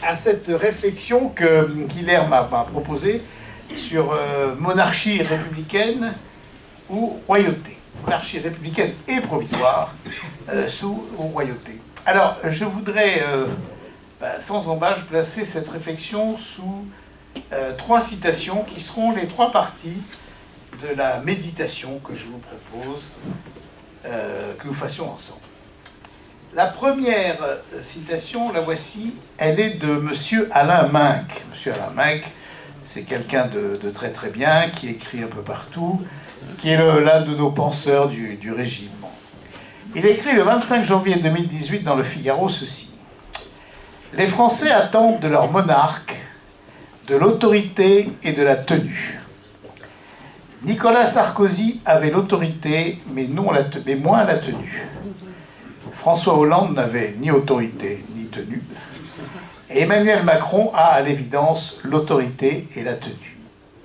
à cette réflexion que Guilherme m'a proposée sur monarchie républicaine ou royauté. Monarchie républicaine et provisoire sous royauté. Alors, je voudrais, sans embâche, placer cette réflexion sous trois citations qui seront les trois parties de la méditation que je vous propose que nous fassions ensemble. La première citation, la voici, elle est de M. Alain Minck. M. Alain Minck, c'est quelqu'un de très très bien, qui écrit un peu partout, qui est l'un de nos penseurs du régime. Il écrit le 25 janvier 2018 dans Le Figaro ceci. « Les Français attendent de leur monarque de l'autorité et de la tenue. Nicolas Sarkozy avait l'autorité, mais moins la tenue. François Hollande n'avait ni autorité ni tenue. Et Emmanuel Macron a à l'évidence l'autorité et la tenue.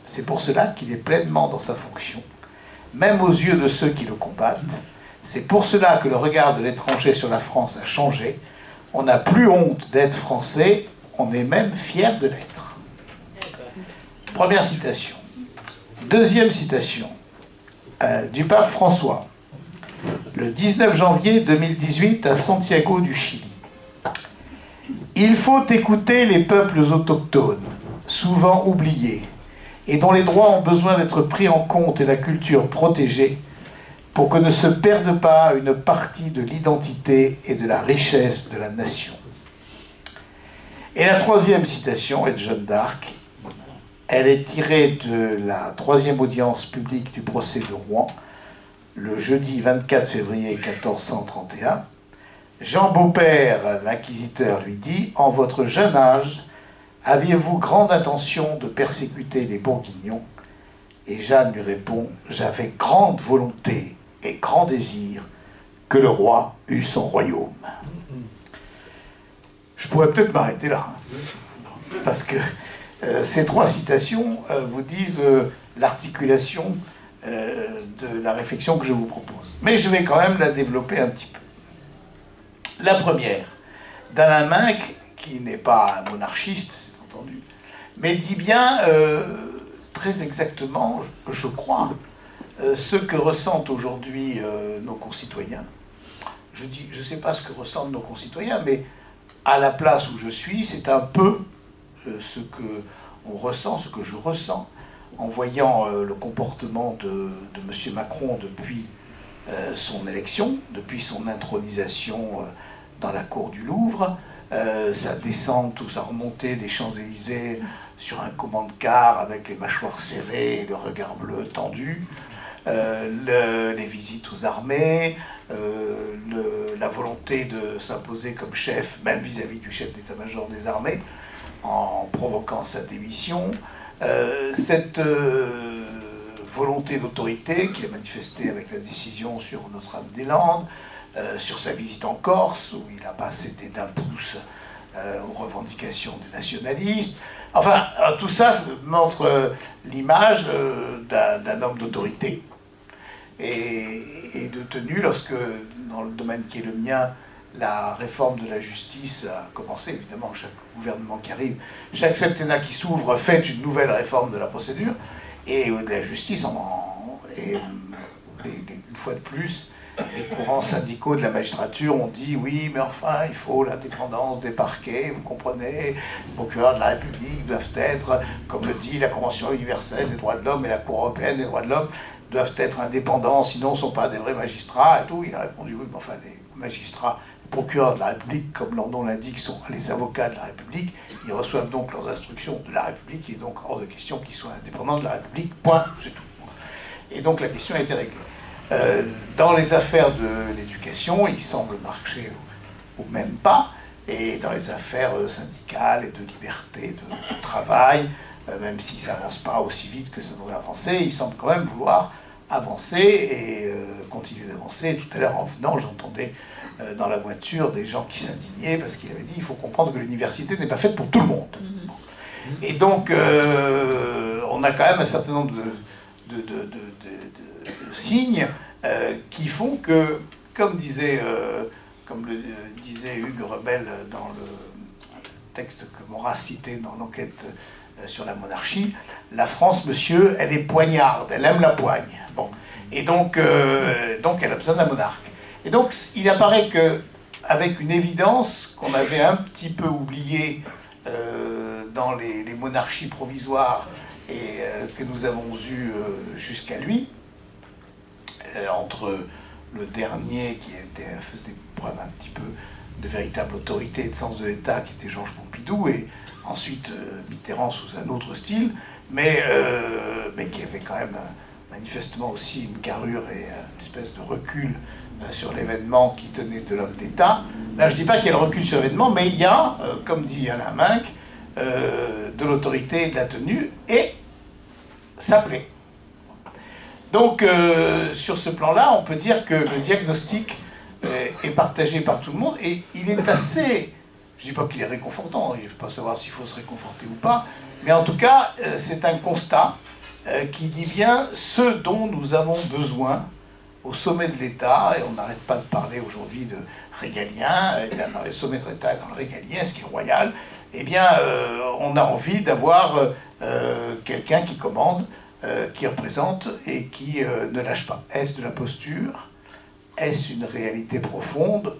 C'est pour cela qu'il est pleinement dans sa fonction, même aux yeux de ceux qui le combattent. C'est pour cela que le regard de l'étranger sur la France a changé. On n'a plus honte d'être français, on est même fier de l'être. » Première citation. Deuxième citation du pape François, le 19 janvier 2018 à Santiago du Chili. « Il faut écouter les peuples autochtones, souvent oubliés, et dont les droits ont besoin d'être pris en compte et la culture protégée, pour que ne se perde pas une partie de l'identité et de la richesse de la nation. » Et la troisième citation est de Jeanne d'Arc. Elle est tirée de la troisième audience publique du procès de Rouen, le jeudi 24 février 1431. Jean Beaupère, l'inquisiteur, lui dit « En votre jeune âge, aviez-vous grande intention de persécuter les Bourguignons ?» Et Jeanne lui répond « J'avais grande volonté et grand désir que le roi eût son royaume. » Je pourrais peut-être m'arrêter là, parce que ces trois citations vous disent l'articulation de la réflexion que je vous propose. Mais je vais quand même la développer un petit peu. La première, d'Alain Minck, qui n'est pas un monarchiste, c'est entendu, mais dit bien très exactement, je crois, ce que ressentent aujourd'hui nos concitoyens. Je ne sais pas ce que ressentent nos concitoyens, mais à la place où je suis, c'est un peu ce que on ressent, ce que je ressens, en voyant le comportement de M. Macron depuis son élection, depuis son intronisation dans la cour du Louvre, sa descente ou sa remontée des Champs-Élysées sur un commande-car avec les mâchoires serrées et le regard bleu tendu, les visites aux armées, la volonté de s'imposer comme chef, même vis-à-vis du chef d'état-major des armées, en provoquant sa démission, cette volonté d'autorité qu'il a manifestée avec la décision sur Notre-Dame-des-Landes, sur sa visite en Corse, où il n'a pas cédé d'un pouce aux revendications des nationalistes. Enfin, tout ça montre l'image d'un homme d'autorité et de tenue lorsque, dans le domaine qui est le mien, la réforme de la justice a commencé. Évidemment, chaque gouvernement qui arrive, chaque septennat qui s'ouvre fait une nouvelle réforme de la procédure et de la justice. Et une fois de plus, les courants syndicaux de la magistrature ont dit oui, mais enfin, il faut l'indépendance des parquets, vous comprenez, les procureurs de la République doivent être, comme le dit la Convention universelle des droits de l'homme et la Cour européenne des droits de l'homme, doivent être indépendants, sinon ce ne sont pas des vrais magistrats et tout. Il a répondu oui, mais enfin, les magistrats, les procureurs de la République, comme leur nom l'indique, sont les avocats de la République. Ils reçoivent donc leurs instructions de la République. Il est donc hors de question qu'ils soient indépendants de la République. Point, c'est tout. Et donc la question a été réglée. Dans les affaires de l'éducation, il semble marcher au même pas. Et dans les affaires syndicales et de liberté de travail, même si ça n'avance pas aussi vite que ça devrait avancer, il semble quand même vouloir avancer et continuer d'avancer. Tout à l'heure, en venant, j'entendais dans la voiture des gens qui s'indignaient parce qu'il avait dit il faut comprendre que l'université n'est pas faite pour tout le monde. Et donc, on a quand même un certain nombre de signes qui font que, comme le disait Hugues Rebel dans le texte que Maurras citait dans l'enquête sur la monarchie, la France, monsieur, elle est poignarde, elle aime la poigne. Bon. Et donc elle a besoin d'un monarque. Et donc, il apparaît qu'avec une évidence qu'on avait un petit peu oubliée dans les monarchies provisoires et que nous avons eues jusqu'à lui, entre le dernier qui faisait preuve un petit peu de véritable autorité et de sens de l'État, qui était Georges Pompidou, et ensuite Mitterrand sous un autre style, mais qui avait quand même manifestement aussi une carrure et une espèce de recul sur l'événement qui tenait de l'homme d'État. Là, je ne dis pas qu'il y a le recul sur l'événement, mais il y a, comme dit Alain Minc, de l'autorité et de la tenue, et ça plaît. Donc, sur ce plan-là, on peut dire que le diagnostic est partagé par tout le monde, et il est assez... Je ne dis pas qu'il est réconfortant, il ne faut pas savoir s'il faut se réconforter ou pas, mais en tout cas, c'est un constat qui dit bien ce dont nous avons besoin au sommet de l'État, et on n'arrête pas de parler aujourd'hui de régalien, et bien dans le sommet de l'État et dans le régalien, ce qui est royal, eh bien, on a envie d'avoir quelqu'un qui commande, qui représente et qui ne lâche pas. Est-ce de la posture? Est-ce une réalité profonde?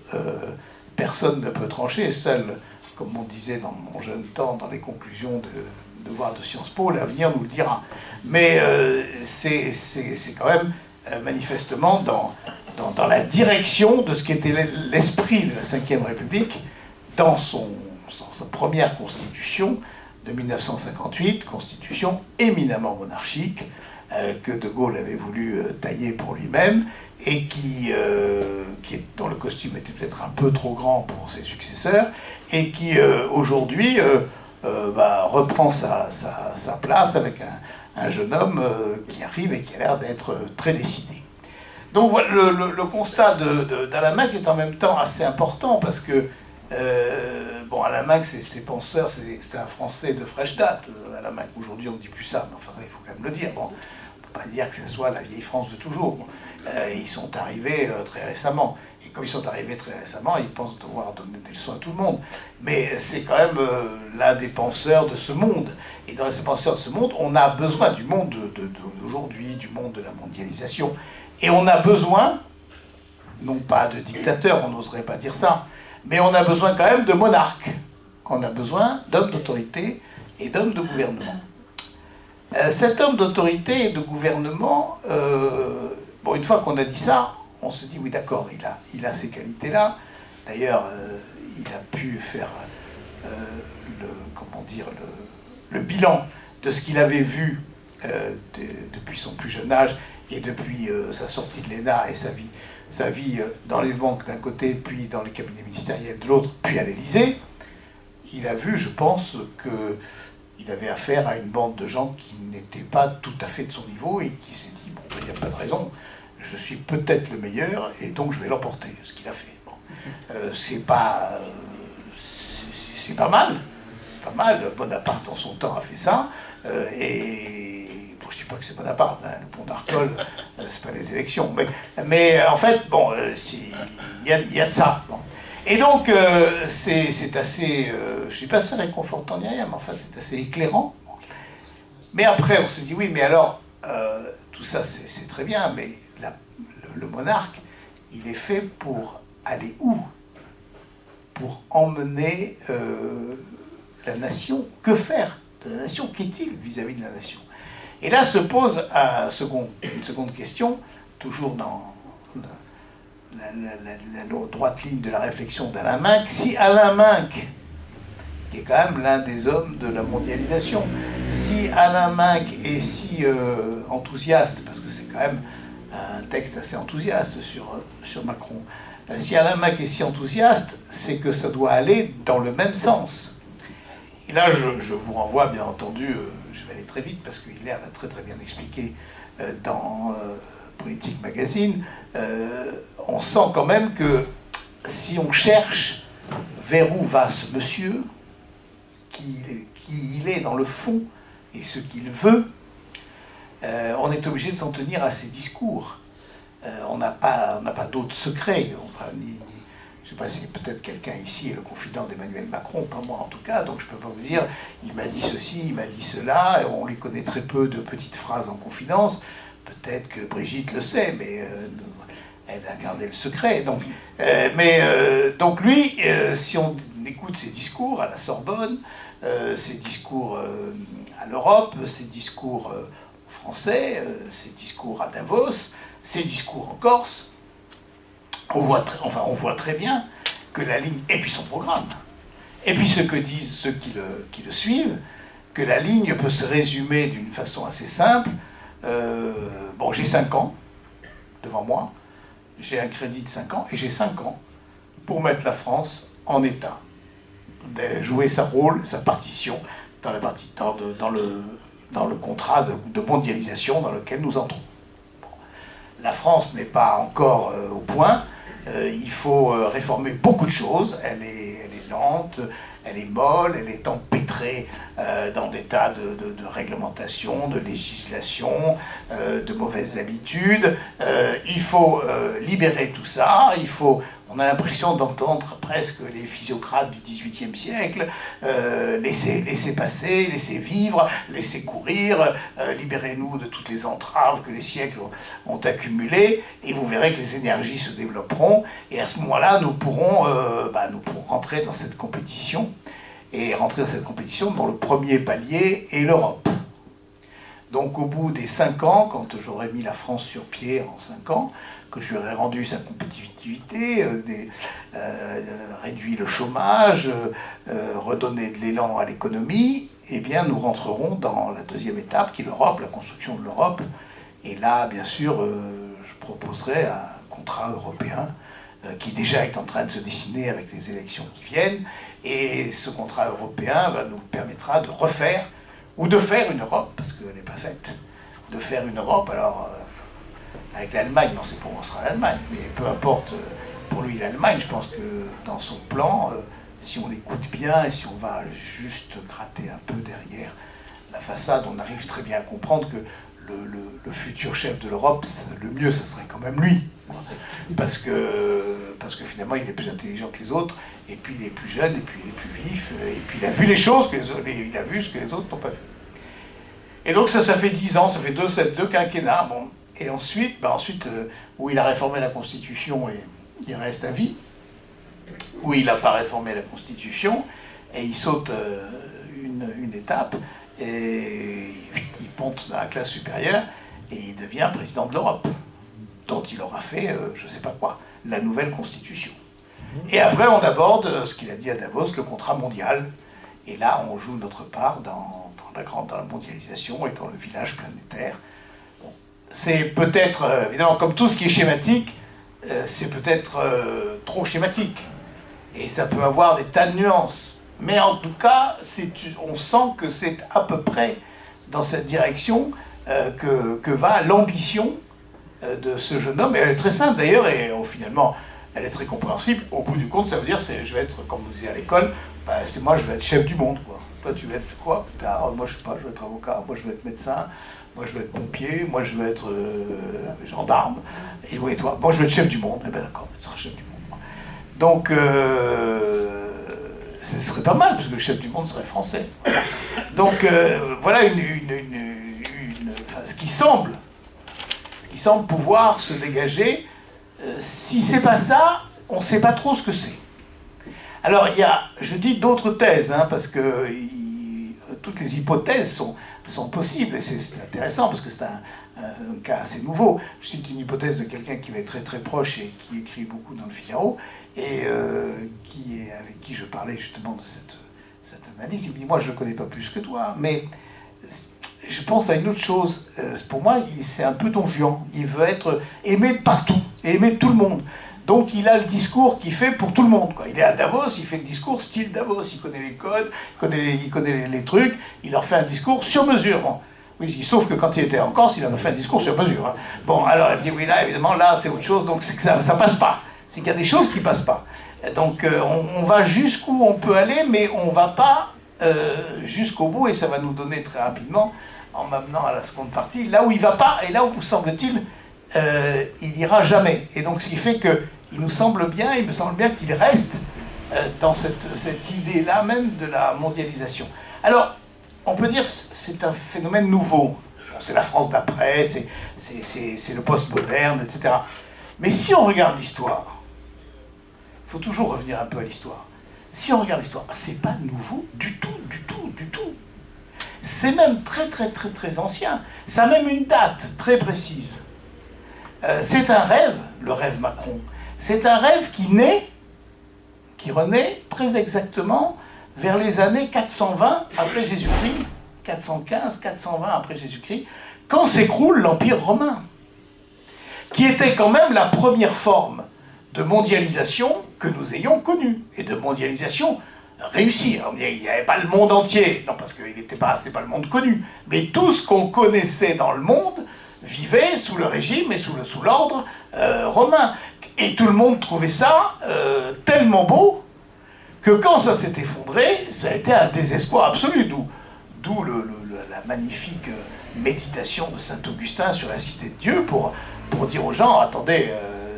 Personne ne peut trancher, seul, comme on disait dans mon jeune temps, dans les conclusions de devoirs de Sciences Po, l'avenir nous le dira. Mais c'est quand même manifestement dans la direction de ce qui était l'esprit de la Ve République dans sa première constitution de 1958, constitution éminemment monarchique, que De Gaulle avait voulu tailler pour lui-même, et dont le costume était peut-être un peu trop grand pour ses successeurs, et qui aujourd'hui reprend sa place avec un jeune homme qui arrive et qui a l'air d'être très décidé. Donc voilà, le constat d'Alain Minc est en même temps assez important, parce que Alain Minc, ses penseurs, c'est un Français de fraîche date. Alain Minc, aujourd'hui on ne dit plus ça, mais enfin ça, il faut quand même le dire. Bon, on ne peut pas dire que ce soit la vieille France de toujours. Bon, ils sont arrivés très récemment. Et comme ils sont arrivés très récemment, ils pensent devoir donner des leçons à tout le monde. Mais c'est quand même l'un des penseurs de ce monde. Et dans ces penseurs de ce monde, on a besoin du monde d'aujourd'hui, du monde de la mondialisation. Et on a besoin, non pas de dictateurs, on n'oserait pas dire ça, mais on a besoin quand même de monarques. On a besoin d'hommes d'autorité et d'hommes de gouvernement. Cet homme d'autorité et de gouvernement, une fois qu'on a dit ça, on se dit, oui d'accord, il a ces qualités-là. D'ailleurs, il a pu faire le bilan de ce qu'il avait vu depuis son plus jeune âge et depuis sa sortie de l'ENA et sa vie dans les banques d'un côté, puis dans les cabinets ministériels de l'autre, puis à l'Élysée. Il a vu, je pense, qu'il avait affaire à une bande de gens qui n'étaient pas tout à fait de son niveau et qui s'est dit, bon, il n'y a pas de raison, je suis peut-être le meilleur et donc je vais l'emporter, ce qu'il a fait. Bon. C'est pas mal. C'est pas mal. Bonaparte, en son temps, a fait ça. Et bon, je ne dis pas que c'est Bonaparte, hein, le pont d'Arcole, c'est pas les élections. Mais en fait, bon, il y a de ça. Bon. Et donc, c'est assez, je ne dis pas ça réconfortant ni rien, mais enfin, c'est assez éclairant. Mais après, on se dit, oui, mais alors, tout ça, c'est très bien, mais le monarque, il est fait pour aller où? Pour emmener la nation. Que faire de la nation? Qu'est-il vis-à-vis de la nation? Et là se pose une seconde question, toujours dans la droite ligne de la réflexion d'Alain Minc. Si Alain Minc, qui est quand même l'un des hommes de la mondialisation, si Alain Minc est si enthousiaste, parce que c'est quand même un texte assez enthousiaste sur Macron, si Alain Minc est si enthousiaste, c'est que ça doit aller dans le même sens. Et là, je vous renvoie, bien entendu, je vais aller très vite, parce qu'Hiller l'a très très bien expliqué dans Politique Magazine, on sent quand même que si on cherche vers où va ce monsieur, qui il est dans le fond, et ce qu'il veut, on est obligé de s'en tenir à ses discours. On n'a pas d'autres secrets. je ne sais pas si peut-être quelqu'un ici est le confident d'Emmanuel Macron, pas moi en tout cas, donc je ne peux pas vous dire, il m'a dit ceci, il m'a dit cela, et on lui connaît très peu de petites phrases en confidence. Peut-être que Brigitte le sait, mais elle a gardé le secret. Donc, donc lui, si on écoute ses discours à la Sorbonne, ses discours à l'Europe, ses discours aux Français, ses discours à Davos, ses discours en Corse, on voit très bien que la ligne, et puis son programme, et puis ce que disent ceux qui le suivent, que la ligne peut se résumer d'une façon assez simple. Bon, j'ai 5 ans devant moi, j'ai un crédit de 5 ans, et j'ai 5 ans pour mettre la France en état de jouer sa rôle, sa partition dans le contrat de mondialisation dans lequel nous entrons. Bon. La France n'est pas encore au point. Il faut réformer beaucoup de choses. Elle est lente, elle est molle, elle est empêtrée dans des tas de réglementations, de législation, de mauvaises habitudes. Il faut libérer tout ça. On a l'impression d'entendre presque les physiocrates du XVIIIe siècle, laisser passer, laisser vivre, laisser courir, libérez-nous de toutes les entraves que les siècles ont accumulées, et vous verrez que les énergies se développeront, et à ce moment-là, nous pourrons rentrer dans cette compétition, dont le premier palier est l'Europe. Donc au bout des 5 ans, quand j'aurai mis la France sur pied en 5 ans, que je lui aurai rendu sa compétitivité, réduit le chômage, redonné de l'élan à l'économie, eh bien nous rentrerons dans la deuxième étape qui est l'Europe, la construction de l'Europe. Et là, bien sûr, je proposerai un contrat européen qui déjà est en train de se dessiner avec les élections qui viennent. Et ce contrat européen nous permettra de refaire, ou de faire une Europe, parce qu'elle n'est pas faite, de faire une Europe. Alors, avec l'Allemagne, on ne sait pas où on sera l'Allemagne, mais peu importe pour lui l'Allemagne, je pense que dans son plan, si on l'écoute bien et si on va juste gratter un peu derrière la façade, on arrive très bien à comprendre que le futur chef de l'Europe, le mieux, ce serait quand même lui. Parce que finalement, il est plus intelligent que les autres, et puis il est plus jeune, et puis il est plus vif, et puis il a vu les choses, il a vu ce que les autres n'ont pas vu. Et donc ça fait 10 ans, ça fait deux quinquennats, bon. Et ensuite, où il a réformé la Constitution et il reste à vie, où il n'a pas réformé la Constitution, et il saute une étape, et il monte dans la classe supérieure, et il devient président de l'Europe, dont il aura fait, je ne sais pas quoi, la nouvelle Constitution. Et après, on aborde ce qu'il a dit à Davos, le contrat mondial, et là, on joue notre part dans la mondialisation et dans le village planétaire. C'est peut-être, évidemment, comme tout ce qui est schématique, c'est peut-être trop schématique. Et ça peut avoir des tas de nuances. Mais en tout cas, on sent que c'est à peu près dans cette direction que va l'ambition de ce jeune homme. Et elle est très simple d'ailleurs, et finalement, elle est très compréhensible. Au bout du compte, ça veut dire, je vais être, comme vous disiez à l'école, c'est moi, je vais être chef du monde, quoi. Toi, tu vas être quoi plus tard? Moi, je sais pas, je vais être avocat, moi, je vais être médecin. Moi, je vais être pompier, moi, je vais être gendarme, et toi, moi, je vais être chef du monde. Eh bien, d'accord, tu seras chef du monde. Donc, ce serait pas mal, parce que le chef du monde serait français. Donc, voilà ce qui semble pouvoir se dégager. Si c'est pas ça, on ne sait pas trop ce que c'est. Alors, il y a, je dis, d'autres thèses, parce que toutes les hypothèses sont possibles, et c'est intéressant parce que c'est un cas assez nouveau. Je cite une hypothèse de quelqu'un qui m'est très très proche et qui écrit beaucoup dans le Figaro, et avec qui je parlais justement de cette analyse. Il me dit, moi je ne le connais pas plus que toi, mais je pense à une autre chose. Pour moi, c'est un peu Don Juan. Il veut être aimé de partout, et aimé de tout le monde. Donc il a le discours qu'il fait pour tout le monde, quoi. Il est à Davos, il fait le discours style Davos, il connaît les codes, il connaît les trucs, il leur fait un discours sur mesure. Bon. Oui, sauf que quand il était en Corse, il en a fait un discours sur mesure. Bon, alors il dit, oui, là, évidemment, là, c'est autre chose, donc c'est que ça passe pas. C'est qu'il y a des choses qui passent pas. Donc on va jusqu'où on peut aller, mais on va pas jusqu'au bout, et ça va nous donner très rapidement, en m'amenant à la seconde partie, là où il va pas, et là où, semble-t-il, il ira jamais. Et donc, ce qui fait il me semble bien qu'il reste dans cette idée-là même de la mondialisation. Alors, on peut dire que c'est un phénomène nouveau. Bon, c'est la France d'après, c'est le post-moderne, etc. Mais si on regarde l'histoire, il faut toujours revenir un peu à l'histoire. Si on regarde l'histoire, c'est pas nouveau du tout. C'est même très ancien. Ça a même une date très précise. C'est un rêve, le rêve Macron. C'est un rêve qui renaît très exactement vers les années 420 après Jésus-Christ, 415, 420 après Jésus-Christ, quand s'écroule l'Empire romain, qui était quand même la première forme de mondialisation que nous ayons connue, et de mondialisation réussie. Alors, il n'y avait pas le monde entier, non, parce que c'était pas le monde connu, mais tout ce qu'on connaissait dans le monde vivait sous le régime et sous l'ordre romain. Et tout le monde trouvait ça tellement beau que quand ça s'est effondré, ça a été un désespoir absolu, d'où la magnifique méditation de saint Augustin sur la cité de Dieu pour dire aux gens, attendez,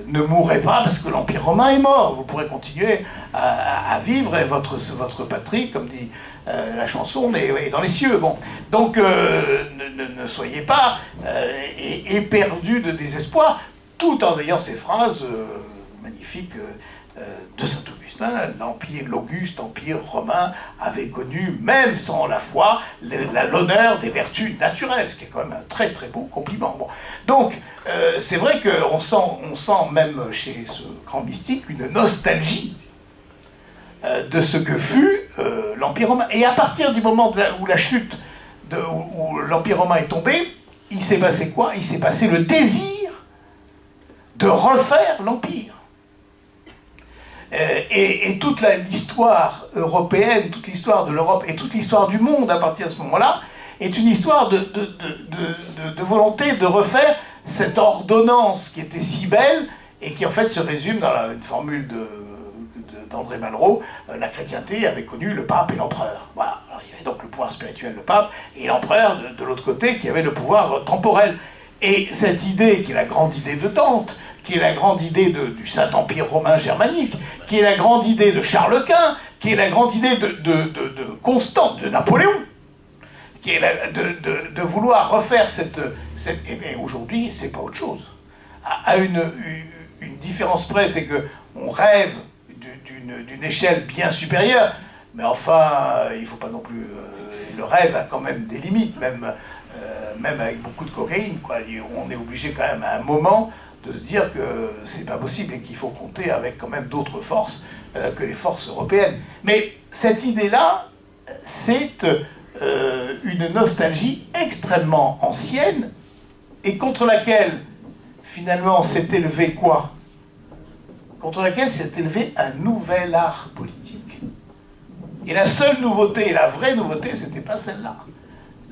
ne mourrez pas parce que l'Empire romain est mort, vous pourrez continuer à vivre et votre patrie, comme dit la chanson, est dans les cieux. Bon. Donc ne soyez pas éperdus de désespoir, tout en ayant ces phrases magnifiques de saint Augustin. L'Auguste Empire romain avait connu, même sans la foi, l'honneur des vertus naturelles, ce qui est quand même un très beau compliment. Bon. Donc, c'est vrai qu'on sent même chez ce grand mystique une nostalgie de ce que fut l'Empire romain. Et à partir du moment où la chute, où l'Empire romain est tombé, il s'est passé quoi? Il s'est passé le désir de refaire l'Empire. Et toute l'histoire européenne, toute l'histoire de l'Europe et toute l'histoire du monde à partir de ce moment-là est une histoire de volonté de refaire cette ordonnance qui était si belle et qui en fait se résume dans une formule d'André Malraux. La chrétienté avait connu le pape et l'empereur. Voilà. Alors, il y avait donc le pouvoir spirituel, le pape, et l'empereur de l'autre côté qui avait le pouvoir temporel. Et cette idée, qui est la grande idée de Dante, qui est la grande idée du Saint-Empire romain germanique, qui est la grande idée de Charles Quint, qui est la grande idée de Constant, de Napoléon, qui est de vouloir refaire et aujourd'hui, c'est pas autre chose. À une différence près, c'est qu'on rêve d'une échelle bien supérieure, mais enfin, il ne faut pas non plus... le rêve a quand même des limites, même avec beaucoup de cocaïne, quoi. On est obligé quand même à un moment de se dire que c'est pas possible et qu'il faut compter avec quand même d'autres forces que les forces européennes. Mais cette idée-là, c'est une nostalgie extrêmement ancienne et contre laquelle, finalement, s'est élevé quoi? Contre laquelle s'est élevé un nouvel art politique. Et la seule nouveauté, et la vraie nouveauté, c'était pas celle-là.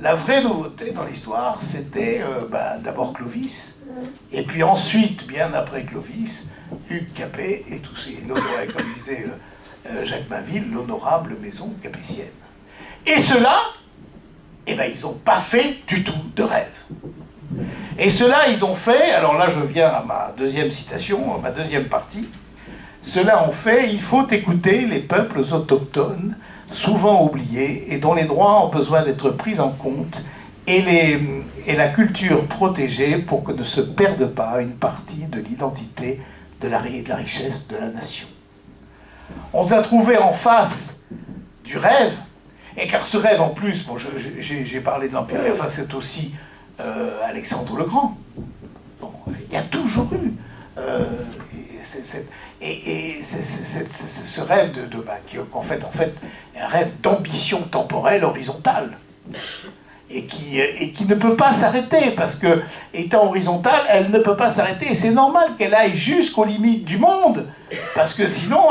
La vraie nouveauté dans l'histoire, c'était d'abord Clovis, et puis ensuite, bien après Clovis, Hugues Capet et tous ces, comme disait Jacques Mainville, l'honorable maison capétienne. Et ceux-là, ils n'ont pas fait du tout de rêve. Et ceux-là, ils ont fait, alors là je viens à ma deuxième citation, à ma deuxième partie, ceux-là ont fait, il faut écouter les peuples autochtones, souvent oubliés, et dont les droits ont besoin d'être pris en compte, et la culture protégée pour que ne se perde pas une partie de l'identité et de la richesse de la nation. On s'est trouvé en face du rêve, et car ce rêve en plus, bon, j'ai parlé de l'Empire, enfin c'est aussi Alexandre le Grand. Bon, il y a toujours eu ce rêve qui en fait est un rêve d'ambition temporelle horizontale et qui ne peut pas s'arrêter parce que étant horizontale, elle ne peut pas s'arrêter et c'est normal qu'elle aille jusqu'aux limites du monde parce que sinon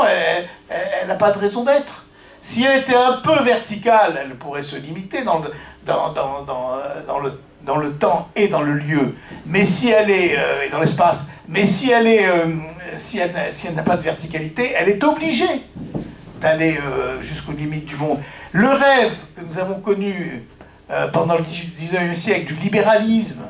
elle n'a pas de raison d'être. Si elle était un peu verticale, elle pourrait se limiter dans le temps et dans le lieu, mais si elle est dans l'espace, mais si elle n'a pas de verticalité, elle est obligée d'aller jusqu'aux limites du monde. Le rêve que nous avons connu pendant le XIXe siècle du libéralisme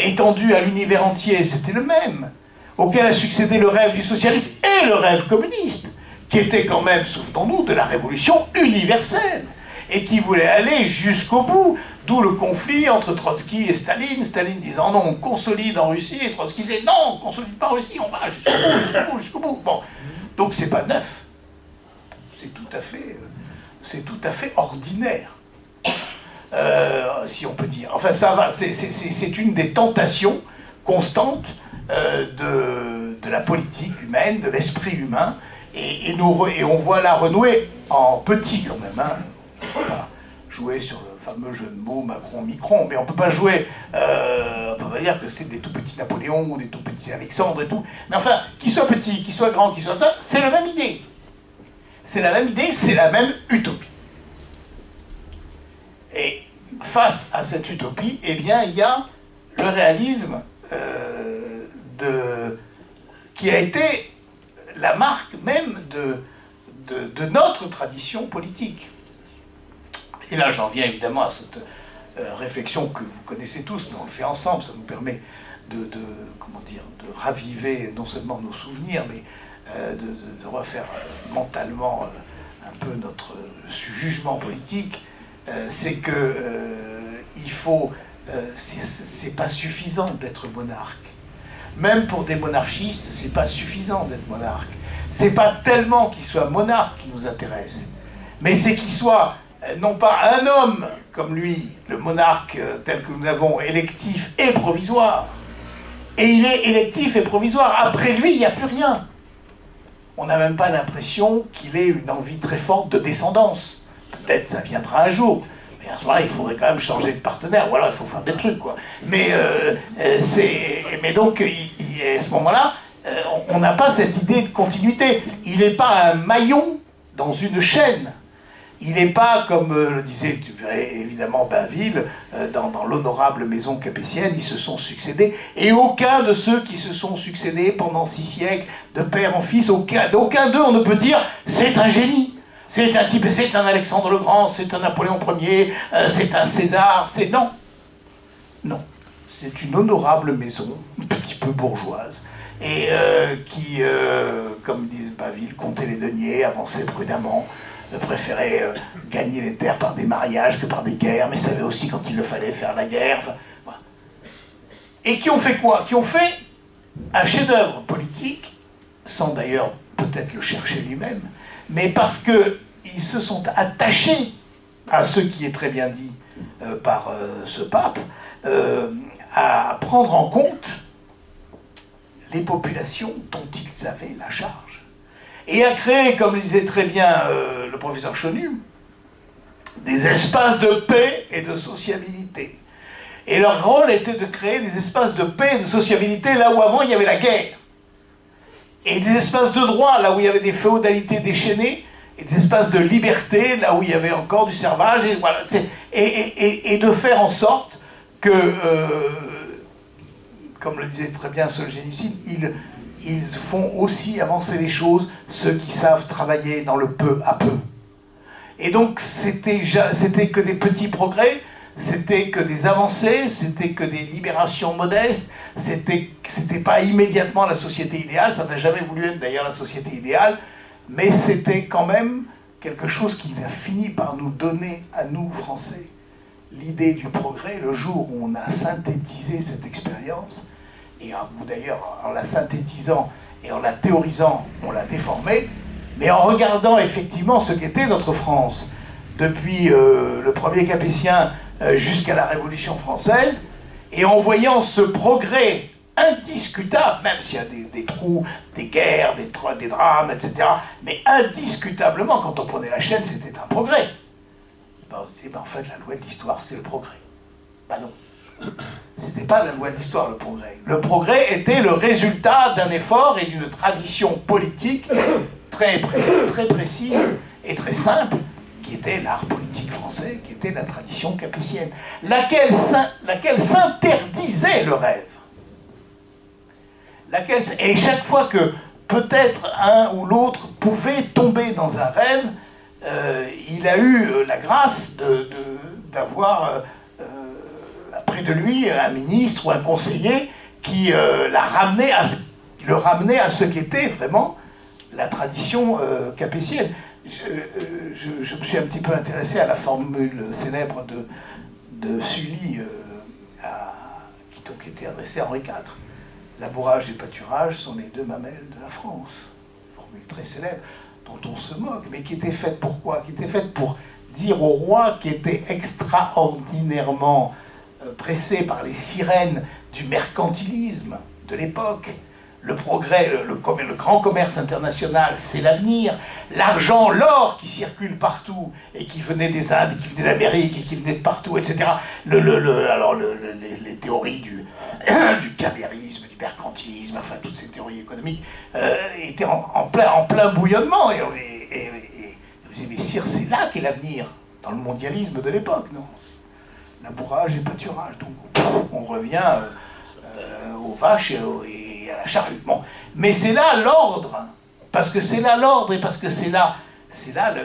étendu à l'univers entier, c'était le même. auquel a succédé le rêve du socialisme et le rêve communiste, qui était quand même, souvenons-nous, de la révolution universelle, et qui voulait aller jusqu'au bout, d'où le conflit entre Trotsky et Staline, Staline disant non, on consolide en Russie, et Trotsky disait non, on ne consolide pas en Russie, on va jusqu'au bout, jusqu'au bout, jusqu'au bout. Bon, donc c'est pas neuf, c'est tout à fait ordinaire. Si on peut dire. Enfin, ça va, c'est une des tentations constantes de la politique humaine, de l'esprit humain, et on voit là renouer en petit quand même. Hein. On peut pas jouer sur le fameux jeu de mots Macron-Micron, mais on peut pas jouer, on peut pas dire que c'est des tout petits Napoléon ou des tout petits Alexandre et tout. Mais enfin, qu'il soit petit, qu'il soit grand, qu'il soit petit, c'est la même idée. C'est la même idée, c'est la même utopie. Et face à cette utopie, eh bien, il y a le réalisme qui a été la marque même de notre tradition politique. Et là, j'en viens évidemment à cette réflexion que vous connaissez tous, mais on le fait ensemble, ça nous permet de raviver non seulement nos souvenirs, mais de refaire mentalement un peu notre jugement politique. C'est que il faut, c'est pas suffisant d'être monarque. Même pour des monarchistes, c'est pas suffisant d'être monarque. C'est pas tellement qu'il soit monarque qui nous intéresse, mais c'est qu'il soit non pas un homme comme lui, le monarque tel que nous l'avons, électif et provisoire. Et il est électif et provisoire. Après lui, il n'y a plus rien. On n'a même pas l'impression qu'il ait une envie très forte de descendance. Peut-être ça viendra un jour, mais à ce moment-là, il faudrait quand même changer de partenaire, ou alors il faut faire des trucs, quoi. Mais donc, à ce moment-là, on n'a pas cette idée de continuité. Il n'est pas un maillon dans une chaîne. Il n'est pas, comme le disait évidemment Bainville, dans l'honorable maison capétienne, ils se sont succédés, et aucun de ceux qui se sont succédés pendant 6 siècles, de père en fils, aucun d'eux, on ne peut dire c'est un génie. C'est un type, c'est un Alexandre le Grand, c'est un Napoléon Ier, c'est un César, c'est... Non. Non. C'est une honorable maison, un petit peu bourgeoise, et qui, comme disait Bainville, comptait les deniers, avançait prudemment, préférait gagner les terres par des mariages que par des guerres, mais savait aussi quand il le fallait faire la guerre. Enfin, voilà. Et qui ont fait quoi? Qui ont fait un chef-d'œuvre politique, sans d'ailleurs peut-être le chercher lui-même, mais parce qu'ils se sont attachés à ce qui est très bien dit par ce pape, à prendre en compte les populations dont ils avaient la charge. Et à créer, comme le disait très bien le professeur Chonu, des espaces de paix et de sociabilité. Et leur rôle était de créer des espaces de paix et de sociabilité là où avant il y avait la guerre. Et des espaces de droit, là où il y avait des féodalités déchaînées, et des espaces de liberté, là où il y avait encore du servage, et, voilà, et de faire en sorte que, comme le disait très bien Solzhenitsyn, ils font aussi avancer les choses, ceux qui savent travailler dans le peu à peu. Et donc, c'était que des petits progrès, c'était que des avancées, c'était que des libérations modestes, c'était pas immédiatement la société idéale, ça n'a jamais voulu être d'ailleurs la société idéale, mais c'était quand même quelque chose qui a fini par nous donner, à nous, Français, l'idée du progrès, le jour où on a synthétisé cette expérience, et d'ailleurs, en la synthétisant et en la théorisant, on l'a déformée, mais en regardant effectivement ce qu'était notre France, depuis le premier Capétien jusqu'à la Révolution française, et en voyant ce progrès indiscutable, même s'il y a des trous, des guerres, des drames, etc., mais indiscutablement, quand on prenait la chaîne, c'était un progrès. Ben, on se disait, en fait, la loi de l'histoire, c'est le progrès. Ben non. C'était pas la loi de l'histoire, le progrès. Le progrès était le résultat d'un effort et d'une tradition politique très précise et très simple, qui était l'art politique français, qui était la tradition capétienne, laquelle s'interdisait le rêve. Et chaque fois que peut-être un ou l'autre pouvait tomber dans un rêve, il a eu la grâce d'avoir près de lui un ministre ou un conseiller qui l'a ramené à le ramenait à ce qu'était vraiment la tradition capétienne. Je me suis un petit peu intéressé à la formule célèbre de Sully, qui donc était adressée à Henri IV. Labourage et pâturage sont les deux mamelles de la France. Formule très célèbre, dont on se moque, mais qui était faite pour quoi? Qui était faite pour dire au roi, qui était extraordinairement pressé par les sirènes du mercantilisme de l'époque. Le progrès, le grand commerce international, c'est l'avenir. L'argent, l'or qui circule partout et qui venait des Indes, qui venait d'Amérique et qui venait de partout, etc. Alors les théories du camérisme, du mercantilisme, enfin toutes ces théories économiques étaient en plein bouillonnement. Et vous disiez, mais sire, c'est là qu'est l'avenir, dans le mondialisme de l'époque, non? Labourage et pâturage. Donc on revient aux vaches et à la charrue. Bon. Mais c'est là l'ordre, parce que c'est là l'ordre et parce que c'est là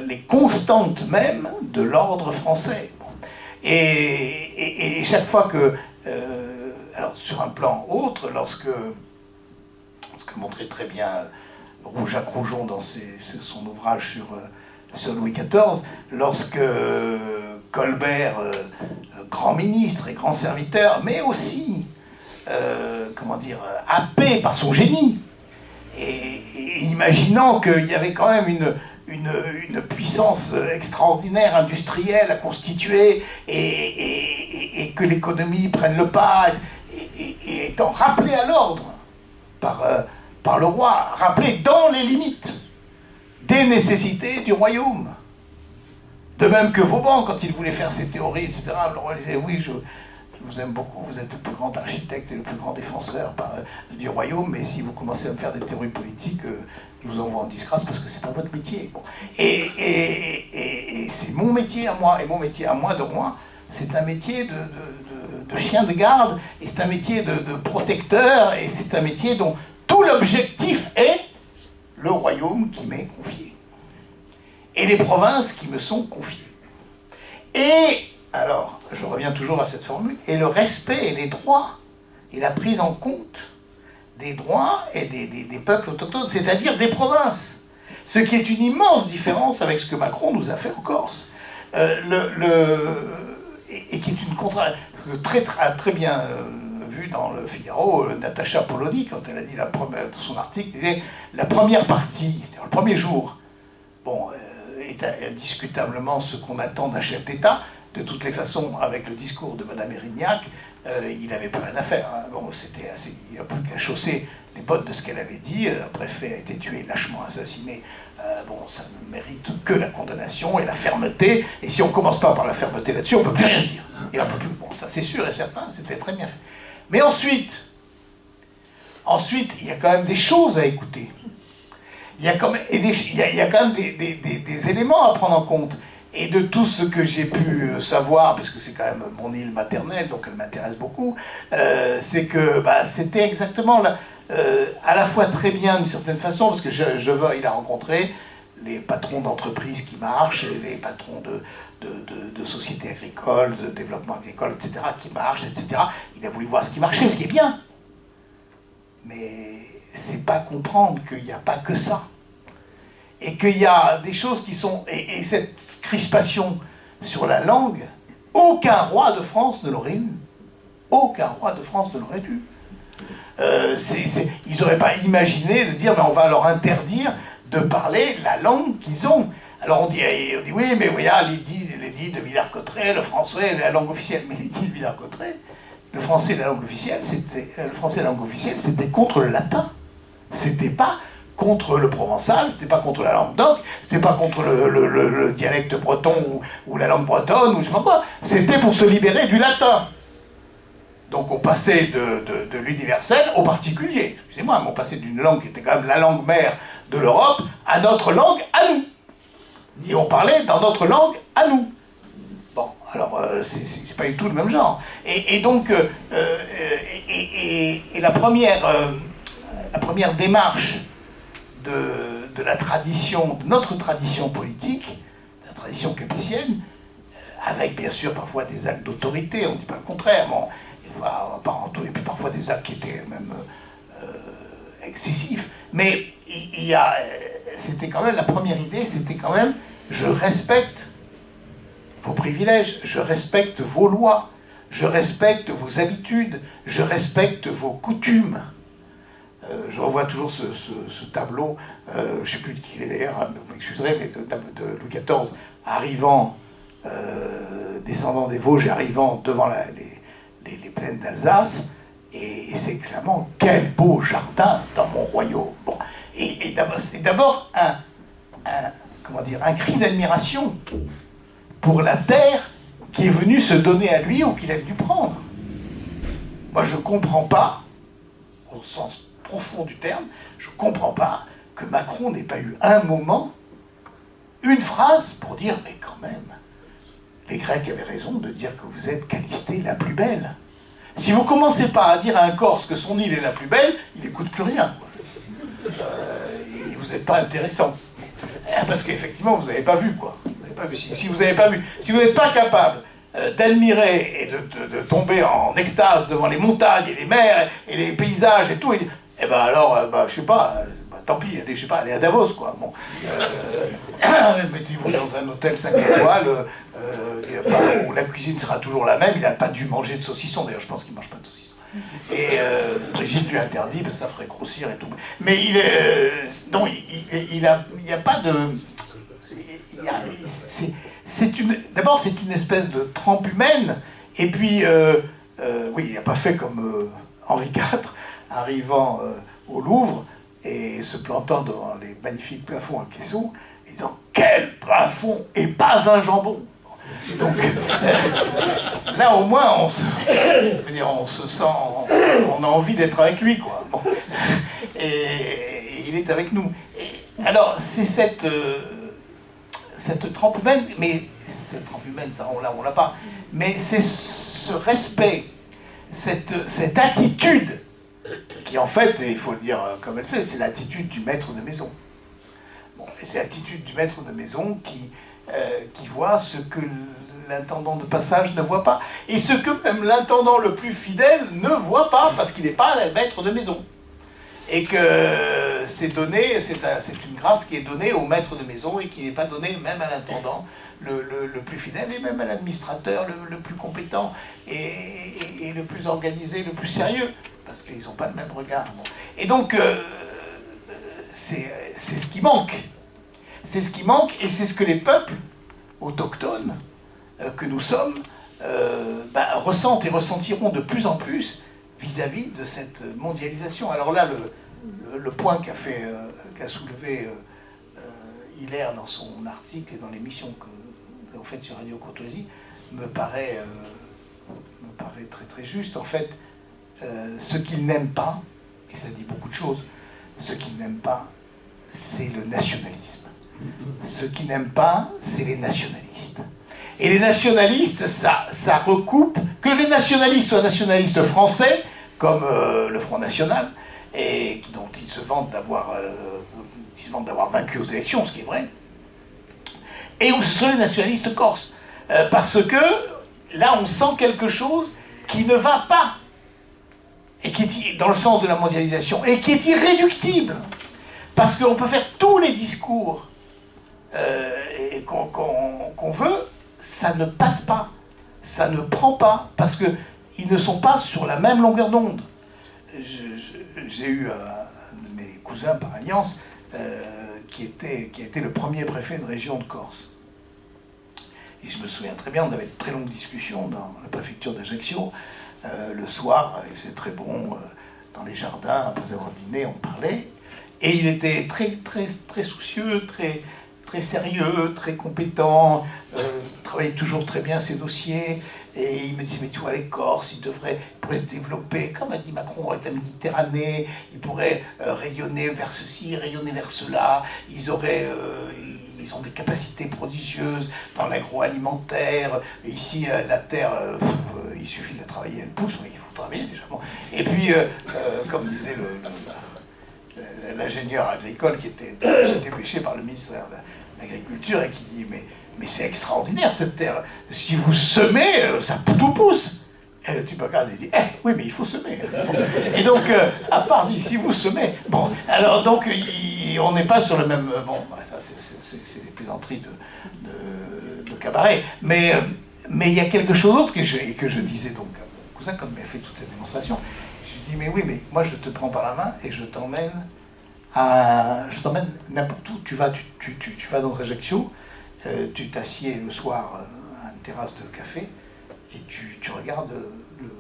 les constantes même de l'ordre français. Bon. Et chaque fois que, alors sur un plan autre, lorsque montrait très bien Jacques Roujon dans son ouvrage sur Louis XIV, lorsque Colbert, grand ministre et grand serviteur, mais aussi happé par son génie, et imaginant qu'il y avait quand même une puissance extraordinaire, industrielle à constituer, et que l'économie prenne le pas, et étant rappelé à l'ordre par le roi, rappelé dans les limites des nécessités du royaume. De même que Vauban, quand il voulait faire ses théories, etc., le roi disait, oui, je vous aime beaucoup, vous êtes le plus grand architecte et le plus grand défenseur du royaume, mais si vous commencez à me faire des théories politiques, je vous envoie en disgrâce parce que c'est pas votre métier. Bon. Et c'est mon métier à moi, et mon métier à moi de roi, c'est un métier de chien de garde, et c'est un métier de protecteur, et c'est un métier dont tout l'objectif est le royaume qui m'est confié, et les provinces qui me sont confiées. Et alors, je reviens toujours à cette formule, et le respect et les droits, et la prise en compte des droits et des peuples autochtones, c'est-à-dire des provinces. Ce qui est une immense différence avec ce que Macron nous a fait en Corse. Et qui est une contrainte très bien vu dans le Figaro, Natacha Polony, quand elle a dit dans son article, disait la première partie, c'est-à-dire le premier jour, bon, est indiscutablement ce qu'on attend d'un chef d'État. De toutes les façons, avec le discours de Mme Erignac, il n'avait plus rien à faire. Hein. Bon, il n'y a plus qu'à chausser les bottes de ce qu'elle avait dit. Le préfet a été tué, lâchement assassiné. Bon, ça ne mérite que la condamnation et la fermeté. Et si on ne commence pas par la fermeté là-dessus, on ne peut plus rien dire. Et on peut plus. Bon, ça c'est sûr et certain, c'était très bien fait. Mais ensuite, il y a quand même des choses à écouter. Il y a quand même, des éléments à prendre en compte. Et de tout ce que j'ai pu savoir, parce que c'est quand même mon île maternelle, donc elle m'intéresse beaucoup, c'est que c'était exactement à la fois très bien d'une certaine façon, parce que il a rencontré les patrons d'entreprises qui marchent, les patrons de sociétés agricoles, de développement agricole, etc., qui marchent, etc. Il a voulu voir ce qui marchait, ce qui est bien. Mais c'est pas comprendre qu'il n'y a pas que ça. Et qu'il y a des choses qui sont... Et cette crispation sur la langue, aucun roi de France ne l'aurait eu. Aucun roi de France ne l'aurait eu. Ils n'auraient pas imaginé de dire, mais on va leur interdire de parler la langue qu'ils ont. Alors on dit oui, mais voilà, l'édit de Villers-Cotterêts, le français est la langue officielle. Mais l'édit de Villers-Cotterêts, le français est la langue officielle, c'était contre le latin. C'était pas contre le provençal, c'était pas contre la langue d'oc, c'était pas contre le dialecte breton ou la langue bretonne, ou je sais pas quoi. C'était pour se libérer du latin. Donc on passait de l'universel au particulier. Excusez-moi, mais on passait d'une langue qui était quand même la langue mère de l'Europe à notre langue à nous. Et on parlait dans notre langue à nous. Bon, alors c'est pas du tout le même genre. Et donc, la première démarche de la tradition, de notre tradition politique, de la tradition capétienne, avec bien sûr parfois des actes d'autorité, on ne dit pas le contraire, bon, et puis parfois des actes qui étaient même excessif. Mais c'était quand même la première idée, c'était quand même je respecte vos privilèges, je respecte vos lois, je respecte vos habitudes, je respecte vos coutumes. Je revois toujours ce tableau, je ne sais plus de qui il est d'ailleurs, vous m'excuserez, mais de Louis XIV, arrivant, descendant des Vosges et arrivant devant les plaines d'Alsace, et c'est clairement quel beau jardin dans mon royaume. Bon. Et c'est d'abord un cri d'admiration pour la terre qui est venue se donner à lui ou qu'il a dû prendre. Moi, je ne comprends pas, au sens profond du terme, je ne comprends pas que Macron n'ait pas eu un moment, une phrase pour dire « mais quand même, les Grecs avaient raison de dire que vous êtes Calistée la plus belle ». Si vous ne commencez pas à dire à un Corse que son île est la plus belle, il n'écoute plus rien. Vous n'êtes pas intéressant. Parce qu'effectivement, vous n'avez pas vu, quoi. Vous n'avez pas vu. Si vous n'avez pas vu, si vous n'êtes pas capable d'admirer et de tomber en extase devant les montagnes et les mers et les paysages et tout, et ben alors, je sais pas, tant pis, allez, je sais pas, allez à Davos, quoi. Bon, mettez-vous dans un hôtel 5 étoiles où la cuisine sera toujours la même. Il n'a pas dû manger de saucisson, d'ailleurs, je pense qu'il ne mange pas de saucisson. Et Brigitte lui interdit, parce que ça ferait grossir et tout. Mais non, il n'y a pas de... D'abord, c'est une espèce de trempe humaine, et puis, oui, il n'a pas fait comme Henri IV, arrivant au Louvre, et se plantant devant les magnifiques plafonds en caisson, disant « Quel plafond et pas un jambon !» Donc, là, au moins, on se sent... On a envie d'être avec lui, quoi. Bon. Et il est avec nous. Alors, c'est cette trempe humaine, mais cette trempe humaine, ça, on l'a pas. Mais c'est ce respect, cette attitude, qui en fait, il faut le dire comme elle c'est l'attitude du maître de maison. Bon, et c'est l'attitude du maître de maison qui voit ce que l'intendant de passage ne voit pas, et ce que même l'intendant le plus fidèle ne voit pas, parce qu'il n'est pas le maître de maison. Et que c'est donné, c'est une grâce qui est donnée au maître de maison et qui n'est pas donnée même à l'intendant le plus fidèle, et même à l'administrateur le plus compétent et le plus organisé, le plus sérieux, parce qu'ils n'ont pas le même regard. Bon. Et donc, c'est ce qui manque. C'est ce qui manque, et c'est ce que les peuples autochtones que nous sommes ressentent et ressentiront de plus en plus vis-à-vis de cette mondialisation. Alors là, le point qu'a soulevé Hilaire dans son article et dans l'émission que vous avez faite sur Radio Courtoisie me paraît très très juste. En fait, ce qu'ils n'aiment pas, et ça dit beaucoup de choses, ce qu'ils n'aiment pas, c'est le nationalisme. Ce qu'ils n'aiment pas, c'est les nationalistes. Et les nationalistes, ça recoupe, que les nationalistes soient nationalistes français, comme le Front National, et dont ils se vantent d'avoir vaincu aux élections, ce qui est vrai, et où ce sont les nationalistes corses. Parce que là, on sent quelque chose qui ne va pas, et qui est dans le sens de la mondialisation, et qui est irréductible. Parce qu'on peut faire tous les discours qu'on veut, ça ne passe pas, ça ne prend pas, parce qu'ils ne sont pas sur la même longueur d'onde. J'ai eu un de mes cousins par alliance qui a été le premier préfet de région de Corse. Et je me souviens très bien, on avait de très longues discussions dans la préfecture d'Ajaccio. Le soir, il faisait très bon, dans les jardins, après avoir dîné, on parlait. Et il était très, très, très soucieux, très, très sérieux, très compétent, travaillait toujours très bien ses dossiers. Et il me disait, mais tu vois, les Corses, ils pourraient se développer, comme a dit Macron, avec la Méditerranée, ils pourraient rayonner vers ceci, rayonner vers cela, ils ont des capacités prodigieuses dans l'agroalimentaire. Ici, la terre, il suffit de la travailler, elle pousse, mais il faut travailler déjà. Bon. Et puis, comme disait l'ingénieur agricole qui était dépêché par le ministère de l'Agriculture et qui dit, mais c'est extraordinaire cette terre. Si vous semez, tout pousse. Et le type regarde et dit, oui, mais il faut semer. Et donc, à part dit, si vous semez, bon, alors donc, on n'est pas sur le même, bon, ça c'est des plaisanteries de cabaret, mais il y a quelque chose d'autre que je disais donc à mon cousin quand il m'a fait toute cette démonstration. Je lui dis, mais oui, mais moi je te prends par la main et je t'emmène n'importe où. Tu vas dans Ajaccio, tu t'assieds le soir à une terrasse de café, et tu regardes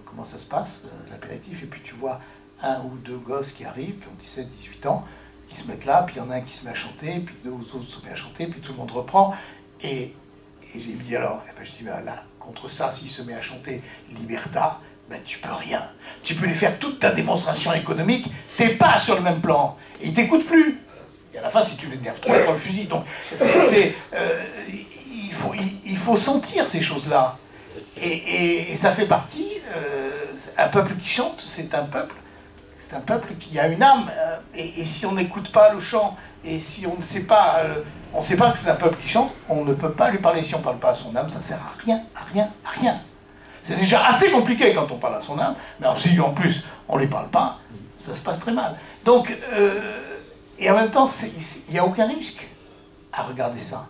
comment ça se passe, l'apéritif, et puis tu vois un ou deux gosses qui arrivent, qui ont 17, 18 ans, qui se mettent là, puis il y en a un qui se met à chanter, puis deux autres se mettent à chanter, puis tout le monde reprend. Et j'ai dit alors, je dis, ben là, contre ça, s'il se met à chanter Libertà, ben tu peux rien. Tu peux lui faire toute ta démonstration économique, t'es pas sur le même plan. Et il t'écoute plus. Et à la fin, si tu l'énerves trop, il prend le fusil. Donc, il faut sentir ces choses-là. Et ça fait partie, un peuple qui chante, c'est un peuple qui a une âme. Et si on n'écoute pas le chant, et si on ne sait pas, que c'est un peuple qui chante, on ne peut pas lui parler. Si on ne parle pas à son âme, ça ne sert à rien, à rien, à rien. C'est déjà assez compliqué quand on parle à son âme, mais alors, si en plus on ne lui parle pas, ça se passe très mal. Donc, et en même temps, il n'y a aucun risque à regarder ça.